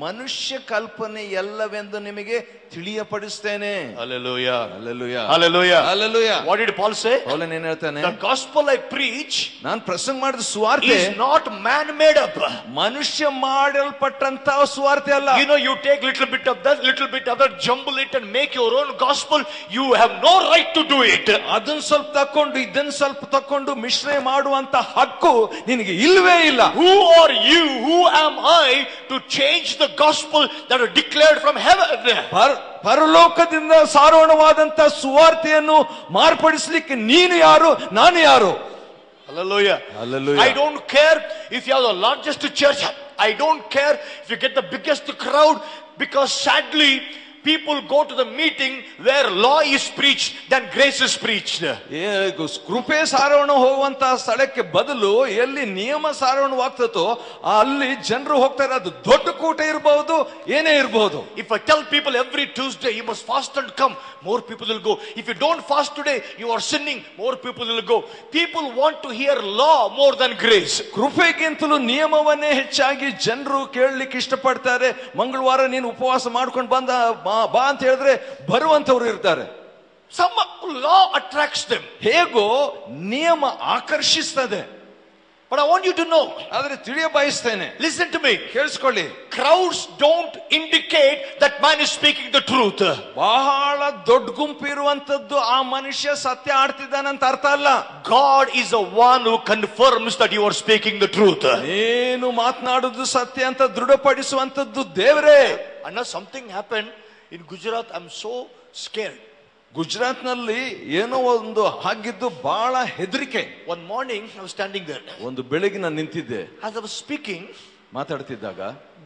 ಮನುಷ್ಯ ಕಲ್ಪನೆ ಎಲ್ಲವೆಂದು ನಿಮಗೆ ತಿಳಿಯಪಡಿಸ್ತೇನೆ. Hallelujah. Hallelujah. Hallelujah. Hallelujah. What did Paul say? ಪೌಲನು ಏನು ಹೇಳ್ತಾನೆ? The gospel I preach ನಾನು ಪ್ರಸಂಗ ಮಾಡಿದ ಸುವಾರ್ತೆ is not man made up. ಮನುಷ್ಯ ಮಾಡಲ್ಪಟ್ಟಂತ ಸುವಾರ್ತೆ ಅಲ್ಲ. You know, you take little bit of that, little bit of that, jumble it and make your own gospel. You have no right to do it. ಅದನ್ನ ಸ್ವಲ್ಪ ತಕೊಂಡು ಇದನ್ನ ಸ್ವಲ್ಪ ತಕೊಂಡು ಮಿಶ್ರಣ ಮಾಡುವಂತ ಹಕ್ಕು ನಿನಗೆ ಇಲ್ವೇ ಇಲ್ಲ. Who are you? Who am I to change the gospel that are declared from heaven? ಪರಲೋಕದಿಂದ ಸಾರೋಣವಾದಂತ ಸುವಾರ್ತೆಯನ್ನು ಮಾರ್ಪಡಿಸಲಿಕ್ಕೆ ನೀನು ಯಾರು, ನಾನು ಯಾರು? Hallelujah. Hallelujah. I don't care if you are the largest church. I don't care if you get the biggest crowd, because sadly people go to the meeting where law is preached than grace is preached. ಕೃಪೆ ಸಾರೋಣ ಹೋಗುವಂತ ಸ್ಥಳಕ್ಕೆ ಬದಲು ಎಲ್ಲಿ ನಿಯಮ ಸಾರೋಣವಾಗ್ತದೋ ಅಲ್ಲಿ ಜನರು ಹೋಗ್ತಾರೆ. ಅದು ದೊಡ್ಡ ಕೂಟ ಇರಬಹುದು, ಏನೇ ಇರಬಹುದು. If I tell people every Tuesday you must fast and come, more people will go. If you don't fast today, you are sinning, more people will go. People want to hear law more than grace. ಕೃಪೆಗಿಂತಲೂ ನಿಯಮವನ್ನೇ ಹೆಚ್ಚಾಗಿ ಜನರು ಕೇಳಲಿಕ್ಕೆ ಇಷ್ಟಪಡ್ತಾರೆ. ಮಂಗಳವಾರ ನೀನು ಉಪವಾಸ ಮಾಡ್ಕೊಂಡು ಬಂದ ಬಾ ಅಂತ ಹೇಳಿದ್ರೆ ಬರುವಂತವ್ರು ಇರ್ತಾರೆ. Some law attracts them. ಹೇಗೋ ನಿಯಮ ಆಕರ್ಷಿಸ್ತದೆ. But I want you to know, ಆದ್ರೆ ತಿಳಿಯ ಬಯಸ್ತೇನೆ, listen to me, ಕೇಳಿಸ್ಕೊಳ್ಳಿ. crowds don't indicate that man is speaking the truth. ಬಹಳ ದೊಡ್ಡ ಗುಂಪು ಇರುವಂತದ್ದು ಆ ಮನುಷ್ಯ ಸತ್ಯ ಆಡ್ತಿದ್ದಾನಂತ ಅರ್ಥ ಅಲ್ಲ. God is the one who confirms that you are speaking the truth. ಏನು ಮಾತನಾಡುವುದು ಸತ್ಯ ಅಂತ ದೃಢಪಡಿಸುವಂತದ್ದು ದೇವರೇ. And now something happened in Gujarat. I'm so scared. Gujarat ನಲ್ಲಿ ಏನೋ ಒಂದು ಆಗಿದ್ದು ಬಹಳ ಹೆದರಿಕೆ. One morning I was standing there. ಒಂದು ಬೆಳಗ್ಗೆ ನಾನು ನಿಂತಿದ್ದೆ. As I was speaking, ಮಾತಾಡ್ತಿದ್ದಾಗ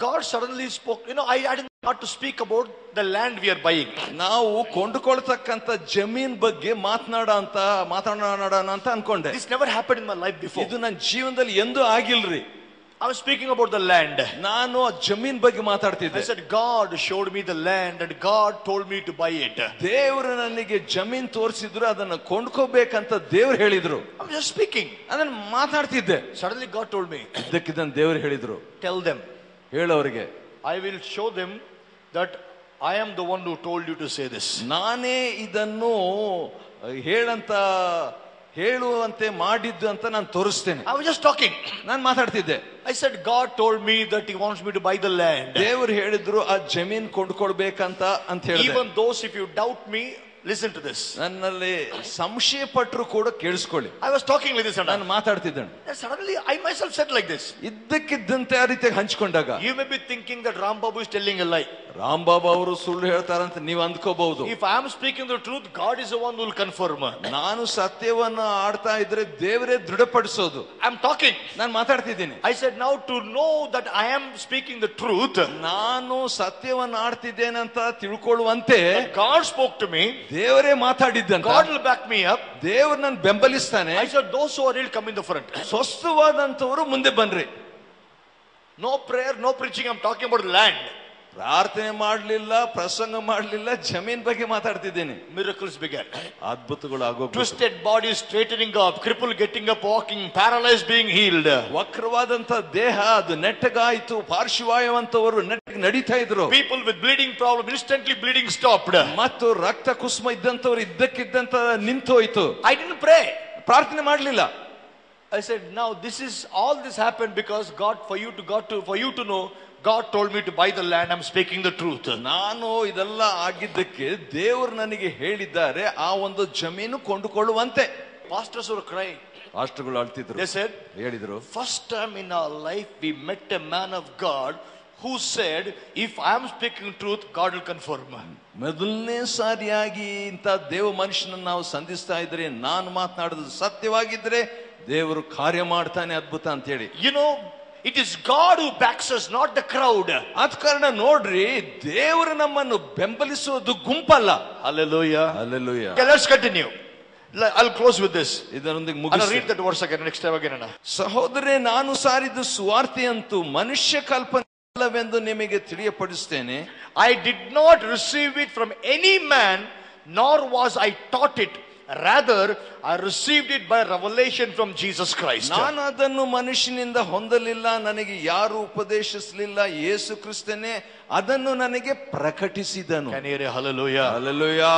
God suddenly spoke. You know, I didn't want to speak about the land we are buying. ನಾವು ಕೊಂಡುಕೊಳ್ತಕ್ಕಂತ ಜಮೀನ್ ಬಗ್ಗೆ ಮಾತನಾಡೋಣ ಅಂತ ಅನ್ಕೊಂಡೆ. This never happened in my life before. ಇದು ನನ್ನ ಜೀವನದಲ್ಲಿ ಎಂದೂ ಆಗಿಲ್ರಿ. I was speaking about the land. ನಾನು ಜಮೀನ್ ಬಗ್ಗೆ ಮಾತಾಡ್ತಿದ್ದೆ. I said God showed me the land and God told me to buy it. ದೇವರು ನನಗೆ ಜಮೀನ್ ತೋರಿಸಿದ್ರು, ಅದನ್ನ ಕೊಂಡ್ಕೋಬೇಕಂತ ದೇವ್ರು ಹೇಳಿದ್ರು. I'm just speaking. ಅದನ್ನ ಮಾತಾಡ್ತಿದ್ದೆ. Suddenly God told me, ಇದಕ್ಕಿದ್ದಂತ ದೇವ್ರು ಹೇಳಿದ್ರು, tell them, ಹೇಳೋರಿಗೆ, I will show them that I am the one who told you to say this. ನಾನೇ ಇದನ್ನು ಹೇಳುವಂತೆ ಮಾಡಿದ್ದು ಅಂತ ನಾನು ತೋರಿಸ್ತೇನೆ. I was just talking. ನಾನು ಮಾತಾಡ್ತಿದ್ದೆ. I said God told me that he wants me to buy the land. ದೇವರು ಹೇಳಿದ್ರು ಆ ಜಮೀನ್ ಕೊಂಡ್ಕೊಳ್ಬೇಕಂತ ಅಂತ ಹೇಳಿದೆ. Even those, if you doubt me, listen to this. ನನ್ನಲ್ಲಿ ಸಂಶಯ ಪಟ್ಟರು ಕೂಡ ಕೇಳಿಸ್ಕೊಳ್ಳಿ. I was talking like this and ನಾನು ಮಾತಾಡ್ತಿದ್ದೇನೆ. suddenly I myself said like this. ಇದ್ದಕ್ಕಿದ್ದಂತೆ ಆ ರೀತಿಯಾಗಿ ಹಂಚ್ಕೊಂಡಾಗ, You may be thinking that Ram Babu is telling a lie. Ram ಬಾಬಾ ಅವರು ಸುಳ್ಳು ಹೇಳ್ತಾರಂತ ನೀವು ಅಂದ್ಕೋಬಹುದು. If I am speaking the truth, God is the one who will confirm. ನಾನು ಸತ್ಯವನ್ನ ಆಡ್ತಾ ಇದ್ರೆ ದೇವರೇ ದೃಢಪಡಿಸೋದು. I'm talking. ನಾನು ಮಾತಾಡ್ತಿದ್ದೀನಿ. I said now to know that I am speaking the truth, ನಾನು ಸತ್ಯವನ್ನ ಆಡ್ತಿದ್ದೇನೆ ಅಂತ ತಿಳ್ಕೊಳ್ಳುವಂತೆ God spoke to me. ದೇವರೇ ಮಾತಾಡಿದ್ದಂತ. God will back me up. ದೇವರು ನನ್ನ ಬೆಂಬಲಿಸ್ತಾನೆ. I said those who are real come in the front. ಸ್ವಸ್ಥವಾದಂತವರು ಮುಂದೆ ಬನ್ರಿ. No prayer, no preaching. I'm talking about land. ಪ್ರಾರ್ಥನೆ ಮಾಡಲಿಲ್ಲ, ಪ್ರಸಂಗ ಮಾಡಲಿಲ್ಲ, ಜಮೀನ್ ಬಗ್ಗೆ ಮಾತಾಡ್ತಿದ್ದೇನೆ. Miracles began. ಅದ್ಭುತಗಳು ಆಗೋದು. Twisted bodies straightening up, crippled getting up, walking, paralyzed being healed. ವಕ್ರವಾದಂತ ದೇಹ ಅದು ನೆಟ್ಟಗಾಯಿತು, ಪಾರ್ಶ್ವವಾಯುವಂತವರು ನೆಟ್ಟಗೆ ನಡೀತಾ ಇದ್ರು. People with bleeding problem, instantly bleeding stopped. ಮತ್ತು ರಕ್ತ ಕುಸುಮ ಇದ್ದಂತವರು ಇದ್ದಕ್ಕಿದ್ದಂತ ನಿಂತೋಯ್ತು. I didn't pray. ಪ್ರಾರ್ಥನೆ ಮಾಡಲಿಲ್ಲ. I said now all this happened because God, for you to know, God told me to buy the land. I'm speaking the truth. ನಾನು ಇದೆಲ್ಲ ಆಗಿದ್ದಕ್ಕೆ ದೇವರು ನನಗೆ ಹೇಳಿದ್ದಾರೆ ಆ ಒಂದು ಜಮೀನು ಕೊಂಡುಕೊಳ್ಳುವಂತೆ. Pastors were crying. ಪಾಸ್ಟರ್ಗಳು ಅಳ್ತಿದ್ರು. They said, ಹೇಳಿದ್ರು, first time in our life we met a man of God who said, if I am speaking truth, God will confirm. ಮೊದಲನೇ ಸಾರಿಯಾಗಿ ಇಂಥ ದೇವ ಮನುಷ್ಯನನ್ನು ನಾವು ಸಂಧಿಸ್ತಾ ಇದ್ರೆ, ನಾನು ಮಾತನಾಡೋದು ಸತ್ಯವಾಗಿದ್ರೆ ದೇವರು ಕಾರ್ಯ ಮಾಡ್ತಾನೆ, ಅದ್ಭುತ ಅಂತ ಹೇಳಿ. You know, it is God who backs us, not the crowd. ಅದ ಕಾರಣ ನೋಡ್ರಿ, ದೇವರು ನಮ್ಮನ್ನು ಬೆಂಬಲಿಸುವುದು ಗುಂಪಲ್ಲ. Hallelujah. Hallelujah. Okay, let's continue. I'll close with this. ಇದರೊಂದಿಗೆ I'll read that verse again next time again. ಸಹೋದರೇ, ನಾನು ಸಾರಿದ ಸುವಾರ್ತೆಯಂತೂ ಮನುಷ್ಯ ಕಲ್ಪನೆಯಲ್ಲವೆಂದು ನಿಮಗೆ ತಿಳಿಯಪಡಿಸ್ತೇನೆ. I did not receive it from any man, nor was I taught it, Rather, I received it by revelation from Jesus Christ. ನಾನು ಅದನ್ನು ಮನುಷ್ಯನಿಂದ ಹೊಂದಲಿಲ್ಲ, ನನಗೆ ಯಾರು ಉಪದೇಶಿಸಲಿಲ್ಲ, ಯೇಸು ಕ್ರಿಸ್ತನೇ ಅದನ್ನು ನನಗೆ ಪ್ರಕಟಿಸಿದನು. Can you hear hallelujah? Hallelujah.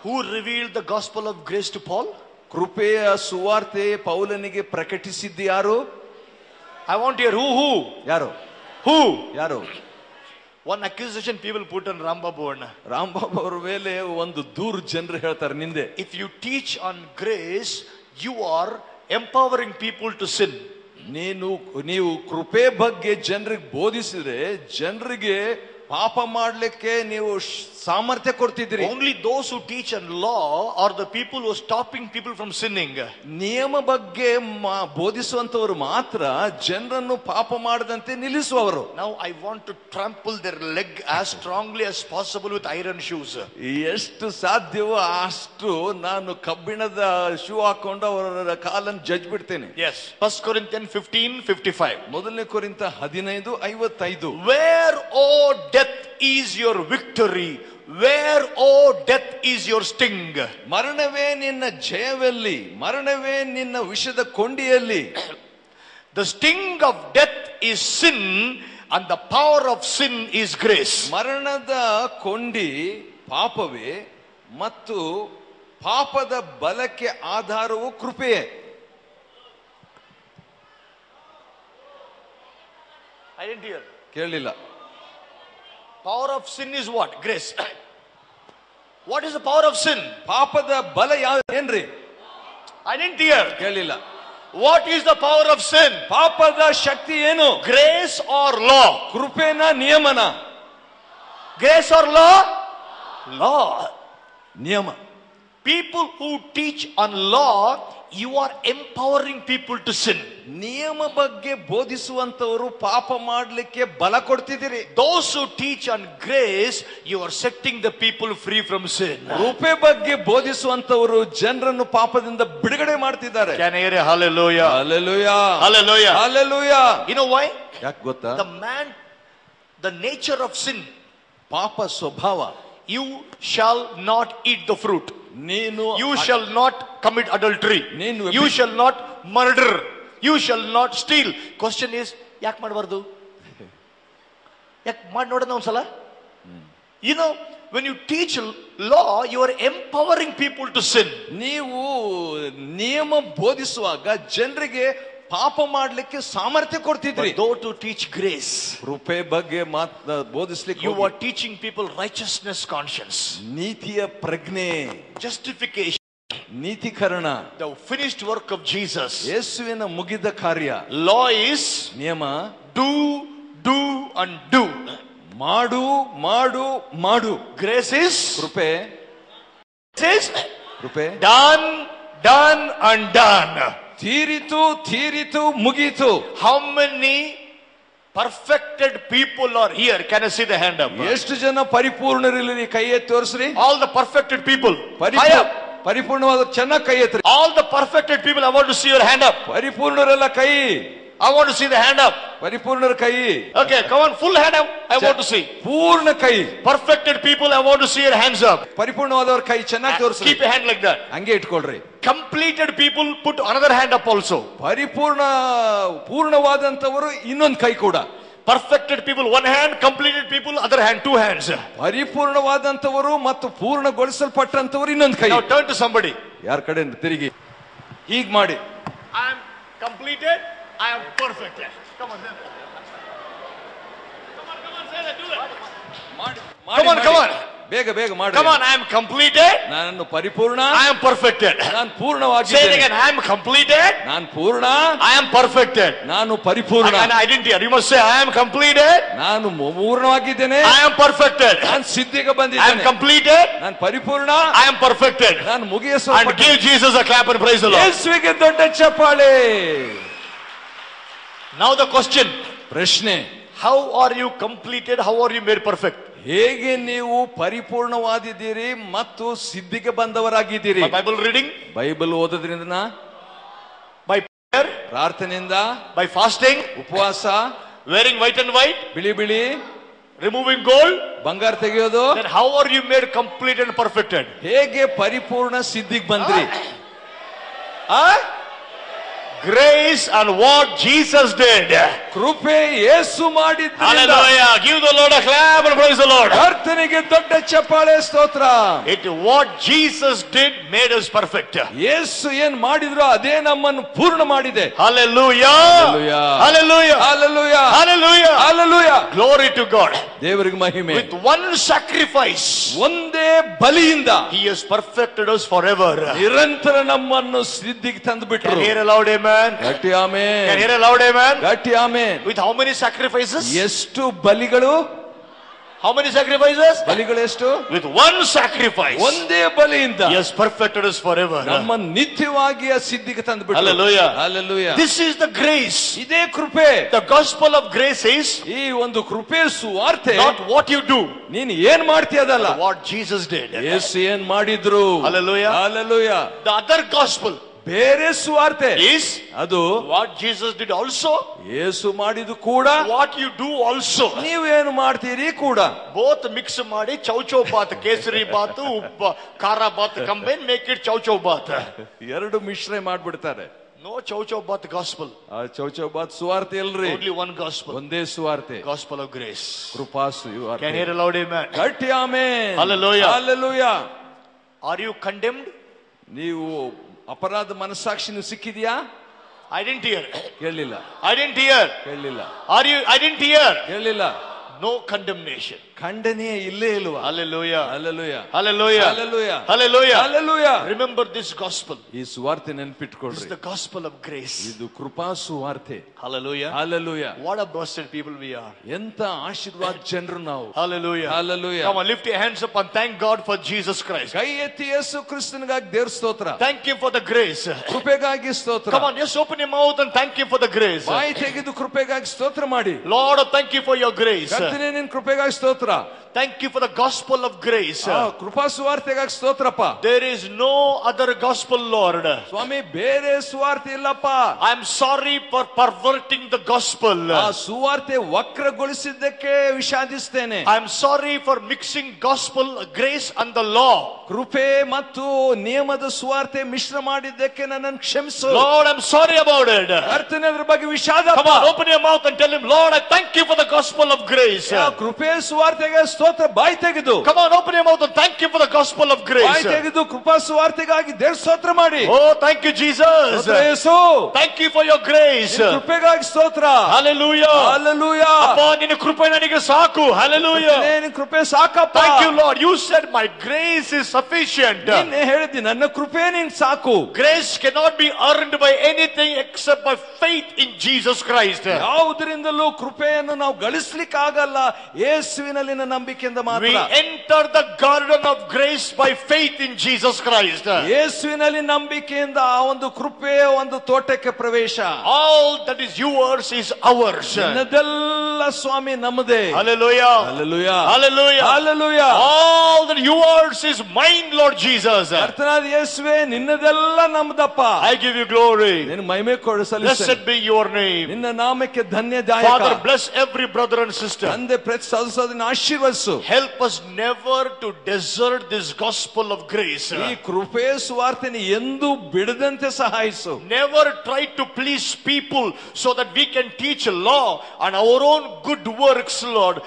Who revealed the gospel of grace to Paul? ಕೃಪೆಯ ಸುವಾರ್ತೆ ಪೌಲನಿಗೆ ಪ್ರಕಟಿಸಿದ್ದು ಯಾರು? I want to hear who? Who? ಯಾರು? One accusation people put on Rambabu. Rambabu ಅವರ ಮೇಲೆ ಒಂದು ದೂರು ಜನರು ಹೇಳ್ತಾರೆ ನಿಂದೆ. If you teach on grace, you are empowering people to sin. ನೀವು ಕೃಪೆ ಬಗ್ಗೆ ಜನರಿಗೆ ಬೋಧಿಸಿದ್ರೆ ಜನರಿಗೆ ಪಾಪ ಮಾಡ್ಲಿಕ್ಕೆ ನೀವು ಸಾಮರ್ಥ್ಯ ಕೊಡ್ತಿದ್ದೀರಿ. Only those who teach on law are the people who are stopping people from sinning. ನಿಯಮ ಬಗ್ಗೆ ಬೋಧಿಸುವಂತವರು ಮಾತ್ರ ಜನರನ್ನು ಪಾಪ ಮಾಡದಂತೆ ನಿಲ್ಲಿಸುವವರು. Now I want to trample their leg as strongly as possible with iron shoes. ಎಷ್ಟು ಸಾಧ್ಯವೋ ಅಷ್ಟು ನಾನು ಕಬ್ಬಿಣದ ಶೂ ಹಾಕೊಂಡು ಅವರ ಕಾಲನ್ನು ಜಜ್ಜಿ ಬಿಡ್ತೇನೆ. Yes. 1 Corinthians 15:55. ಮೊದಲನೇ ಕೊರಿಂಥ 15:55. Where, O death, is your victory? Where, O death, is your sting? ಮರಣವೇ ನಿನ್ನ ಜಯವೆಲ್ಲಿ, ಮರಣವೇ ನಿನ್ನ ವಿಷದ ಕೊಂಡಿಯಲ್ಲಿ. The sting of death is sin and the power of sin is grace. ಮರಣದ ಕೊಂಡಿ ಪಾಪವೇ ಮತ್ತು ಪಾಪದ ಬಲಕ್ಕೆ ಆಧಾರವು ಕೃಪೆಯೇ. I didn't hear. ಕೇಳಲಿಲ್ಲ. Power of sin is what? Grace. What is the power of sin? ಪಾಪದ ಬಲ ಏನ್ರಿ? I didn't hear. ಕೇಳಲಿಲ್ಲ. What is the power of sin? ಪಾಪದ ಶಕ್ತಿ ಏನು? Grace or law? ಕೃಪೆನ ನಿಯಮನ? Grace or law? Law. ನಿಯಮ. People who teach on law, you are empowering people to sin. ನಿಯಮ ಬಗ್ಗೆ ಬೋಧಿಸುವಂತವರು ಪಾಪ ಮಾಡಲಿಕ್ಕೆ ಬಲ ಕೊಡ್ತಿದ್ದೀರಿ. Those who teach on grace, you are setting the people free from sin. ಕೃಪೆ ಬಗ್ಗೆ ಬೋಧಿಸುವಂತವರು ಜನರನ್ನು ಪಾಪದಿಂದ ಬಿಡುಗಡೆ ಮಾಡ್ತಿದ್ದಾರೆ. Can I hear a hallelujah? Hallelujah. Hallelujah. Hallelujah. You know why? ಯಾಕೆ ಗೊತ್ತಾ? The nature of sin. ಪಾಪ ಸ್ವಭಾವ. You shall not eat the fruit. You shall not commit adultery. You shall not murder. You shall not steal. Question is, ಯಾಕೆ ಮಾಡಬಾರ್ದು? ಯಾಕೆ ಮಾಡಿ ನೋಡೋಣ ಒಂದ್ಸಲ. You know, when you teach law, you are empowering people to sin. ನೀವು ನಿಯಮ ಬೋಧಿಸುವಾಗ ಜನರಿಗೆ ಪಾಪ ಮಾಡಲಿಕ್ಕೆ ಸಾಮರ್ಥ್ಯ ಕೊಡ್ತಿದ್ರಿ. Though to teach grace, ಕೃಪೆ ಬಗ್ಗೆ ಬೋಧಿಸಲಿಕ್ಕೆ you are teaching people righteousness conscience, ನೀತಿಯ ಪ್ರಜ್ಞೆ, justification, ನೀತಿಕರಣ, the finished work of Jesus. ಯೇಸುವಿನ ಮುಗಿದ ಕಾರ್ಯ. Law is ನಿಯಮ do and do. ಮಾಡು ಮಾಡು ಮಾಡು. Grace is ಕೃಪೆ. ಕೃಪೆ done and done. ತೀರಿತು ಮುಗೀತು. How many perfected people are here? Can I see the hand up? ಎಷ್ಟು ಜನ ಪರಿಪೂರ್ಣರಿಲ್ಲ? ಕೈ ಎತ್ತಿ ತೋರಿಸ್ರಿ. All the perfected people. ಪರಿಪೂರ್ಣವಾದ ಚೆನ್ನಾಗಿ ಕೈ ಎತ್ತಿ. All the perfected people, I want to see your hand up. ಪರಿಪೂರ್ಣರೆಲ್ಲ ಕೈ. I want to see the hand up. ಪರಿಪೂರ್ಣರ ಕೈ. Okay, come on, full hand up. I want to see. ಪೂರ್ಣ ಕೈ. Perfected people, I want to see your hands up. ಪರಿಪೂರ್ಣವಾದವರ ಕೈ ಚೆನ್ನಾಗಿ ತೋರಿಸಿ. Keep your hand like that. ಹಂಗೆ ಇಟ್ಕೊಳ್ರಿ. Completed people, put another hand up also. ಪೂರ್ಣವಾದಂತವರು ಇನ್ನೊಂದು ಕೈ ಕೂಡ. Perfected people one hand, completed people other hand, two hands. ಪರಿಪೂರ್ಣವಾದಂತವರು ಮತ್ತು ಪೂರ್ಣಗೊಳಿಸಲ್ಪಟ್ಟಂತವರು ಇನ್ನೊಂದು ಕೈ. Now turn to somebody. ಯಾರ ಕಡೆ ತಿರುಗಿ ಹೀಗ್ ಮಾಡಿ. I am completed, I am perfected. Come on, say that. Come on. ಬೇಗ ಮಾಡಿ. Come on, I am completed. ನಾನು ಪರಿಪೂರ್ಣ. I am perfected. ನಾನು ಪೂರ್ಣವಾಗಿದ್ದೇನೆ. Say it again. I am completed. ನಾನು ಪೂರ್ಣ. I am perfected. ನಾನು ಪರಿಪೂರ್ಣ. And I didn't hear. You must say I am completed. ನಾನು ಪೂರ್ಣವಾಗಿದ್ದೇನೆ. I am perfected. ನಾನು ಸಿದ್ಧಿಗೆ ಬಂದಿದ್ದೇನೆ. I am completed. ನಾನು ಪರಿಪೂರ್ಣ. I am perfected. ನಾನು ಮುಗಿಸಲ್ಪಟ್ಟ. And give Jesus a clap and praise the Lord. ಯೇಸುವಿಗೆ ದೊಡ್ಡ ಚಪ್ಪಾಳೆ. Now the question. ಪ್ರಶ್ನೆ. How are you completed? How are you made perfect? ಹೇಗೆ ನೀವು ಪರಿಪೂರ್ಣವಾದಿದ್ದೀರಿ ಮತ್ತು ಸಿದ್ಧಿಗೆ ಬಂದವರಾಗಿದ್ದೀರಿ? By Bible reading, ಬೈಬಲ್ ಓದೋದ್ರಿಂದ, by prayer, ಪ್ರಾರ್ಥನೆಯಿಂದ, by fasting, ಉಪವಾಸ, wearing white and white, ಬಿಳಿ Removing gold. ಬಂಗಾರ ತೆಗೆಯೋದು. Then how are you made complete and perfected? ಹೇಗೆ ಪರಿಪೂರ್ಣ ಸಿದ್ಧಿಗೆ ಬಂದ್ರಿ? Grace and what Jesus did. ಕೃಪೆ ಯೇಸು ಮಾಡಿದ್ರಿಂದ. Hallelujah. Give the Lord a clap and praise the Lord. ಕರ್ತನಿಗೆ ದೊಡ್ಡ ಚಪ್ಪಾಳೆ ಸ್ತೋತ್ರ. It what Jesus did made us perfect. ಯೇಸು ಏನ್ ಮಾಡಿದ್ರು ಅದೇ ನಮ್ಮನ್ನು ಪೂರ್ಣ ಮಾಡಿದೆ. Hallelujah. Hallelujah. Hallelujah. Hallelujah. Hallelujah. Glory to God. ದೇವರಿಗೆ ಮಹಿಮೆ. With one sacrifice, ಒಂದೇ ಬಲಿಯಿಂದ He has perfected us forever. ನಿರಂತರ ನಮ್ಮನ್ನು ಸಿದ್ಧಿಗೆ ತಂದು ಬಿಟ್ರು. Can you hear a loud amen? ಗಟ್ಟಿ amen. Can you hear a loud amen? ಗಟ್ಟಿ amen. With how many sacrifices? ಎಷ್ಟು ಬಲಿಗಳು? How many sacrifices? ಬಲಿಗಳು ಎಷ್ಟು? With one sacrifice. ಒಂದೇ ಬಲಿಯಿಂದ He has perfected us forever. ನಮ್ಮನ್ನು ನಿತ್ಯವಾಗಿ ಆ ಸಿದ್ಧಿಗೆ ತಂದು ಬಿಟ್ರು. Hallelujah. Hallelujah. This is the grace. ಇದೇ ಕೃಪೆ. The gospel of grace is ಈ ಒಂದು ಕೃಪೆ ಸುವಾರ್ತೆ not what you do, ನೀನು ಏನ್ ಮಾಡ್ತೀಯದಲ್ಲ, what Jesus did. ಯೇಸು ಏನ್ ಮಾಡಿದ್ರು. Hallelujah. Hallelujah. The other gospel ಬೇರೆ ಸುವಾರ್ತೆ is ಅದು what Jesus did also, ಯೇಸು ಮಾಡಿದ್ದು ಕೂಡ, what you do also. ನೀವೇನು ಮಾಡ್ತೀರಿ ಕೂಡ. Both mix ಮಾಡಿ ಚೌಚೌ ಬಾತ್, ಕೇಸರಿ ಬಾತ್, ಉಪ್ಪ ಖಾರ Baat combine make it chow chow Baat. ಎರಡು ಮಿಶ್ರಣ ಮಾಡ್ಬಿಡ್ತಾರೆ. No chow chow Baat gospel. ಆ ಚೌಚೌ ಬಾತ್ ಸುವಾರ್ತೆ ಇಲ್ರಿ. Only one gospel. ಒಂದೇ ಸುವಾರ್ತೆ. Gospel of grace. ಕೃಪಾ ಸುವಾರ್ತೆ. Can you hear a loud amen? ಗಟ್ಟಿ amen. Hallelujah. Hallelujah. Are you condemned? ನೀವು ಅಪರಾಧ ಮನಸ್ಸಾಕ್ಷಿ ಸಿಕ್ಕಿದ್ಯಾ? I didn't hear. ಕೇಳಲಿಲ್ಲ. I didn't hear. ಕೇಳಲಿಲ್ಲ. Are you? I didn't hear. ಕೇಳಲಿಲ್ಲ. No condemnation. ಖಂಡನೆ ಇಲ್ಲೇ ಇಲ್ವಾ? Hallelujah. Hallelujah. Hallelujah. Hallelujah. Hallelujah. Hallelujah. Remember this gospel. ಈ ಸುವಾರ್ತೆ This ನೆನಪಿಟ್ಕೊಳ್ರಿ. is the gospel of grace. ಇದು ಕೃಪಾ ಸುವಾರ್ತೆ. Hallelujah. Hallelujah. What a blessed people we are. ಎಂತ ಆಶೀರ್ವಾದ ಜನರು ನಾವು. Hallelujah. Hallelujah. Come on, lift your hands up and thank God for Jesus Christ. ಕೈ ಎತ್ತಿ ಯೇಸು ಕ್ರಿಸ್ತನಿಗಾಗಿ ದೇವರ ಸ್ತೋತ್ರ. Thank Him for the grace. ಕೃಪೆಗಾಗಿ ಸ್ತೋತ್ರ. Come on, just open your mouth and thank Him for the grace. ಬಾಯಿ ತೆಗೆದು ಕೃಪೆಗಾಗಿ ಸ್ತೋತ್ರ ಮಾಡಿ. Lord, thank you for your grace. ಕರ್ತನೇ ನಿನ್ನ ಕೃಪೆಗಾಗಿ ಸ್ತೋತ್ರ. Thank you for the gospel of grace. Krupa ಸುವಾರ್ತೆಗಾಗಿ ಸ್ತೋತ್ರಪ್ಪ. There is no other gospel, Lord. ಸ್ವಾಮಿ ಬೇರೆ ಸುವಾರ್ತೆ ಇಲ್ಲಪ್ಪ. I am sorry for perverting the gospel. ಆ ಸುವಾರ್ತೆ ವಕ್ರಗೊಳಿಸಿದ್ದಕ್ಕೆ ವಿಷಾದಿಸ್ತೇನೆ. I am sorry for mixing gospel, grace and the law. ಕೃಪೆ ಮತ್ತು ನಿಯಮದ ಸುವಾರ್ತೆ ಮಿಶ್ರ ಮಾಡಿದ್ದಕ್ಕೆ ನನ್ನನ್ನು ಕ್ಷಮಿಸು. Lord, I am sorry about it. ಕರ್ತನೇ ಅದರ ಬಗ್ಗೆ ವಿಷಾದ. Come on, open your mouth and tell Him, Lord, I thank you for the gospel of grace. ಕೃಪೆ ಸುವಾರ್ತೆಗೆ ಸ್ತೋತ್ರ. ಬಾಯಿ ತೆಗೆದು. Come on, open your mouth and thank you for the gospel of grace. ಬಾಯಿ ತೆಗೆದು ಕೃಪಾ ಸುವಾರ್ತೆಗಾಗಿ ದೇವರ ಸ್ತೋತ್ರ ಮಾಡಿ. Oh, thank you, Jesus. Yesu, thank you for your grace. ಕೃಪೆಗಾಗಿ ಸ್ತೋತ್ರ. Hallelujah. Hallelujah. ಅಪ್ಪ ನಿನ್ನ ಕೃಪೆ ನನಗೆ ಸಾಕು. Hallelujah. ನಿನ್ನ ಕೃಪೆ ಸಾಕಪ್ಪ. Thank you, Lord. You said my grace is sufficient. ನೀನು ಹೇಳಿದಿ ನನ್ನ ಕೃಪೆ ನಿನಗೆ ಸಾಕು. Grace cannot be earned by anything except by faith in Jesus Christ. ಯಾವುದರಿಂದಲೂ ಕೃಪೆಯನ್ನು ನಾವು ಗಳಿಸಲಿಕ್ಕೆ ಆಗಲ್ಲ, ಯೇಸುವಿನಲ್ಲಿನ ನಂಬಿಕೆಯಿಂದ ಮಾತ್ರ. We enter the garden of grace by faith in Jesus Christ. ಯೇಸುವಿನಲ್ಲಿ ನಂಬಿಕೆಯಿಂದ ಆ ಒಂದು ಕೃಪೆಯ ಒಂದು ತೋಟಕ್ಕೆ ಪ್ರವೇಶ. All that is yours is ours. ನಿನ್ನದೆಲ್ಲ ಸ್ವಾಮಿ ನಮ್ಮದೇ. Hallelujah. Hallelujah. Hallelujah. Hallelujah. All that yours is mine, Lord Jesus. ಕರ್ತನಾದ ಯೇಸುವೇ ನಿನ್ನದೆಲ್ಲ ನಮ್ಮದಪ್ಪ. I give you glory. ನಿನ್ನ ಮಹಿಮೆ ಕೊಡು ಸಲ್ಲಿಸು. Blessed be your name. ನಿನ್ನ ನಾಮಕ್ಕೆ ಧನ್ಯದಾಯಕ. Father, bless every brother and sister. ತಂದೆ ಪ್ರತಿ ಸಹೋದರನ ಆಶೀರ್ವದಿಸು. Help us never to desert this gospel of grace. ಈ ಕೃಪೆ ಸುವಾರ್ತೆಯನ್ನು ಎಂದೂ ಬಿಡದಂತೆ ಸಹಾಯಿಸು. Never try to please people so that we can teach law and our own good works, Lord.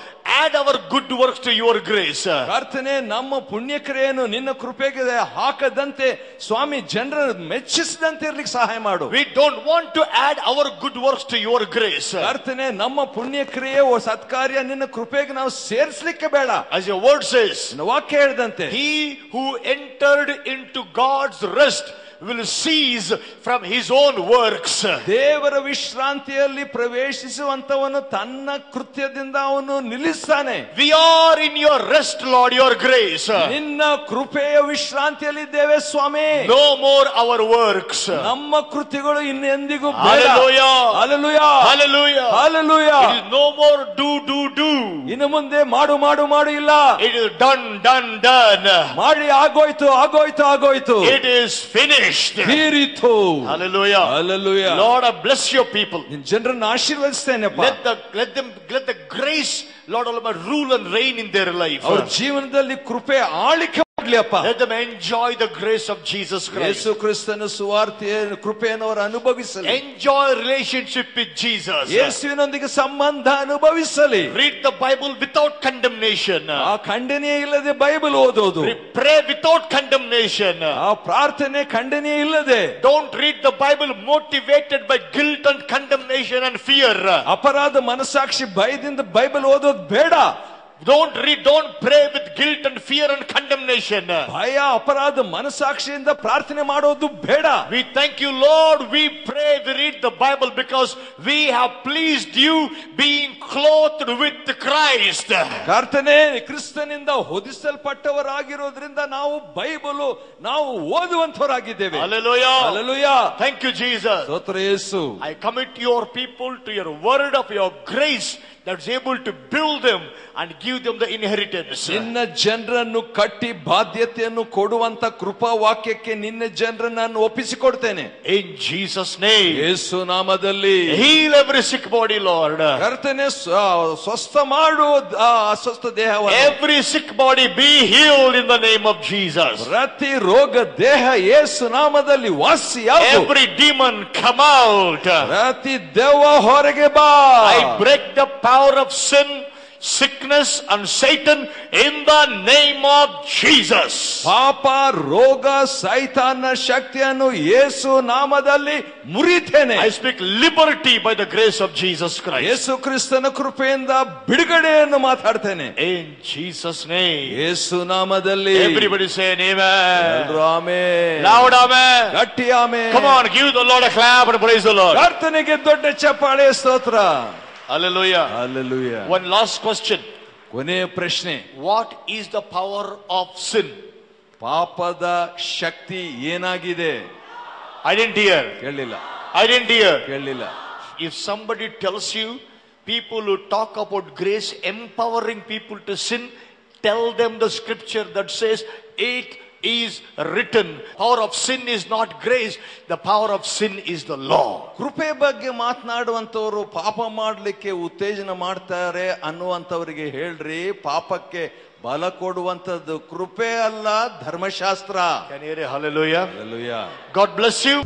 Add our good works to your grace. ಕರ್ತನೇ ನಮ್ಮ ಪುಣ್ಯಕ್ರಿಯೆಯನ್ನು ನಿನ್ನ ಕೃಪೆಗೆ ಹಾಕದಂತೆ ಸ್ವಾಮಿ ಜನರ ಮೆಚ್ಚಿಸದಂತೆ ಇರಲಿಕ್ಕೆ ಸಹಾಯ ಮಾಡು. We don't want to add our good works to your grace. ಕರ್ತನೇ ನಮ್ಮ ಪುಣ್ಯಕ್ರಿಯೆ ಸತ್ಕಾರ್ಯ ನಿನ್ನ ಕೃಪೆಗೆ ನಾವು ಸೇರಿಸಲಿಕ್ಕೆ ಬೇಡ. As your word says, ವಾಕ್ಯ ಹೇಳಿದಂತೆ he who entered into God's rest will cease from his own works. ದೇವರ ವಿಶ್ರಾಂತಿಯಲ್ಲಿ ಪ್ರವೇಶಿಸುವಂತವನು ತನ್ನ ಕೃತ್ಯದಿಂದ ಅವನು ನಿಲ್ಲಿಸ್ತಾನೆ. We are in your rest, Lord, your grace. ನಿನ್ನ ಕೃಪೆಯ ವಿಶ್ರಾಂತಿಯಲ್ಲಿ ಇದ್ದೇವೆ ಸ್ವಾಮಿ. No more our works. ನಮ್ಮ ಕೃತ್ಯಗಳು ಇನ್ನೆಂದಿಗೂ ಬೇಡ. Hallelujah. Hallelujah. Hallelujah. Hallelujah. It is no more do. ಇನ್ನು ಮುಂದೆ ಮಾಡು ಇಲ್ಲ. It is done. ಮಾಡಿ ಆಗೋಯ್ತು. It is finished. finished. ತೀರಿತು. Hallelujah. Hallelujah. Lord, I bless your people. ನಿನ್ನ ಜನರನ್ನು ಆಶೀರ್ವದಿಸ್ತೇನೆಪ್ಪ. Let the grace, Lord Almighty, rule and reign in their life. ಅವರ ಜೀವನದಲ್ಲಿ ಕೃಪೆ ಆಳಿಕೆ ಮಾಡಲಿ ಅಪ್ಪ. Let them enjoy the grace of Jesus Christ. ಯೇಸು ಕ್ರಿಸ್ತನ ಸುವಾರ್ತೆಯ ಕೃಪೆಯನ್ನು ಅವರು ಅನುಭವಿಸಲಿ. Enjoy relationship with Jesus. ಯೇಸುವಿನೊಂದಿಗೆ ಸಂಬಂಧ ಅನುಭವಿಸಲಿ. Read the Bible without condemnation. ಆ ಖಂಡನೆ ಇಲ್ಲದೆ ಬೈಬಲ್ ಓದೋದು. Pray without condemnation. ಆ ಪ್ರಾರ್ಥನೆ ಖಂಡನೆ ಇಲ್ಲದೆ. Don't read the Bible motivated by guilt and condemnation and fear. ಅಪರಾಧ ಮನಸಾಕ್ಷಿ ಭಯದಿಂದ ಬೈಬಲ್ ಓದೋದು ಬೇಡ. Don't pray with guilt and fear and condemnation. ಭಯ ಅಪರಾಧ ಮನಸಾಕ್ಷಿಯಿಂದ ಪ್ರಾರ್ಥನೆ ಮಾಡೋದು ಬೇಡ. We thank you, Lord. We pray, we read the Bible because we have pleased you, being clothed with Christ. ಕರ್ತನೇ, ಕ್ರಿಸ್ತನಿಂದ ಹೊದಿಸಲ್ಪಟ್ಟವರಾಗಿರೋದ್ರಿಂದ ನಾವು ಬೈಬಲ್ ನಾವು ಓದುವಂತವರಾಗಿದ್ದೇವೆ. Hallelujah. Hallelujah. Thank you, Jesus. ಸ್ತೋತ್ರ ಯೇಸು. I commit your people to your word of your grace that's able to build them and give them the inheritance. ನಿನ್ನ ಜನರನ್ನು ಕಟ್ಟಿ ಬಾಧ್ಯತೆಯನ್ನು ಕೊಡುವಂತ ಕೃಪಾ ವಾಕ್ಯಕ್ಕೆ ನಿನ್ನ ಜನರನ್ನು ನಾನು ಒಪ್ಪಿಸಿಕೊಡ್ತೇನೆ. In Jesus' name. ಯೇಸು ನಾಮದಲ್ಲಿ. Heal every sick body, Lord. ಕರ್ತನೇ, ಸ್ವಸ್ಥ ಮಾಡು ಅಸ್ವಸ್ಥ ದೇಹವನ್ನು. Every sick body be healed in the name of Jesus. ಪ್ರತಿ ರೋಗ ದೇಹ ಯೇಸು ನಾಮದಲ್ಲಿ ವಾಸಿಯಾಗು. Every demon come out. ಪ್ರತಿ ದೆವ್ವ ಹೊರಗೆ ಬಾ. I break the power of sin, sickness and Satan in the name of Jesus. ಪಾಪ, ರೋಗ, ಸೈತಾನ ಶಕ್ತಿಯನ್ನು ಯೇಸು ನಾಮದಲ್ಲಿ ಮುರಿತೇನೆ. I speak liberty by the grace of Jesus Christ. ಯೇಸು ಕ್ರಿಸ್ತನ ಕೃಪೆಯಿಂದ ಬಿಡುಗಡೆಯನ್ನು ಮಾತಾಡ್ತೇನೆ. In Jesus' name. ಯೇಸು ನಾಮದಲ್ಲಿ. Everybody say amen. Amen. Loud amen. ಗಟ್ಟಿ amen. Come on, give the Lord a clap and praise the Lord. ಕರ್ತನಿಗೆ ದೊಡ್ಡ ಚಪ್ಪಾಳೆ, ಸ್ತೋತ್ರ. Hallelujah. Hallelujah. One last question. ಕೊನೆಯ ಪ್ರಶ್ನೆ. What is the power of sin? ಪಾಪದ ಶಕ್ತಿ ಏನಾಗಿದೆ? I didn't hear. ಕೇಳಲಿಲ್ಲ. I didn't hear. ಕೇಳಲಿಲ್ಲ. If somebody tells you, people who talk about grace empowering people to sin, tell them the scripture that says it is written. Power of sin is not grace. The power of sin is the law. ಕೃಪೆ ಬಗ್ಗೆ ಮಾತನಾಡುವಂತವರು ಪಾಪ ಮಾಡಲಿಕ್ಕೆ ಉತ್ತೇಜನ ಮಾಡ್ತಾರೆ ಅನ್ನುವಂತವರಿಗೆ ಹೇಳ್ರಿ, ಪಾಪಕ್ಕೆ ಬಲ ಕೊಡುವಂತದ್ದು ಕೃಪೆ ಅಲ್ಲ, ಧರ್ಮಶಾಸ್ತ್ರ. Can you hear a hallelujah? Hallelujah. God bless you.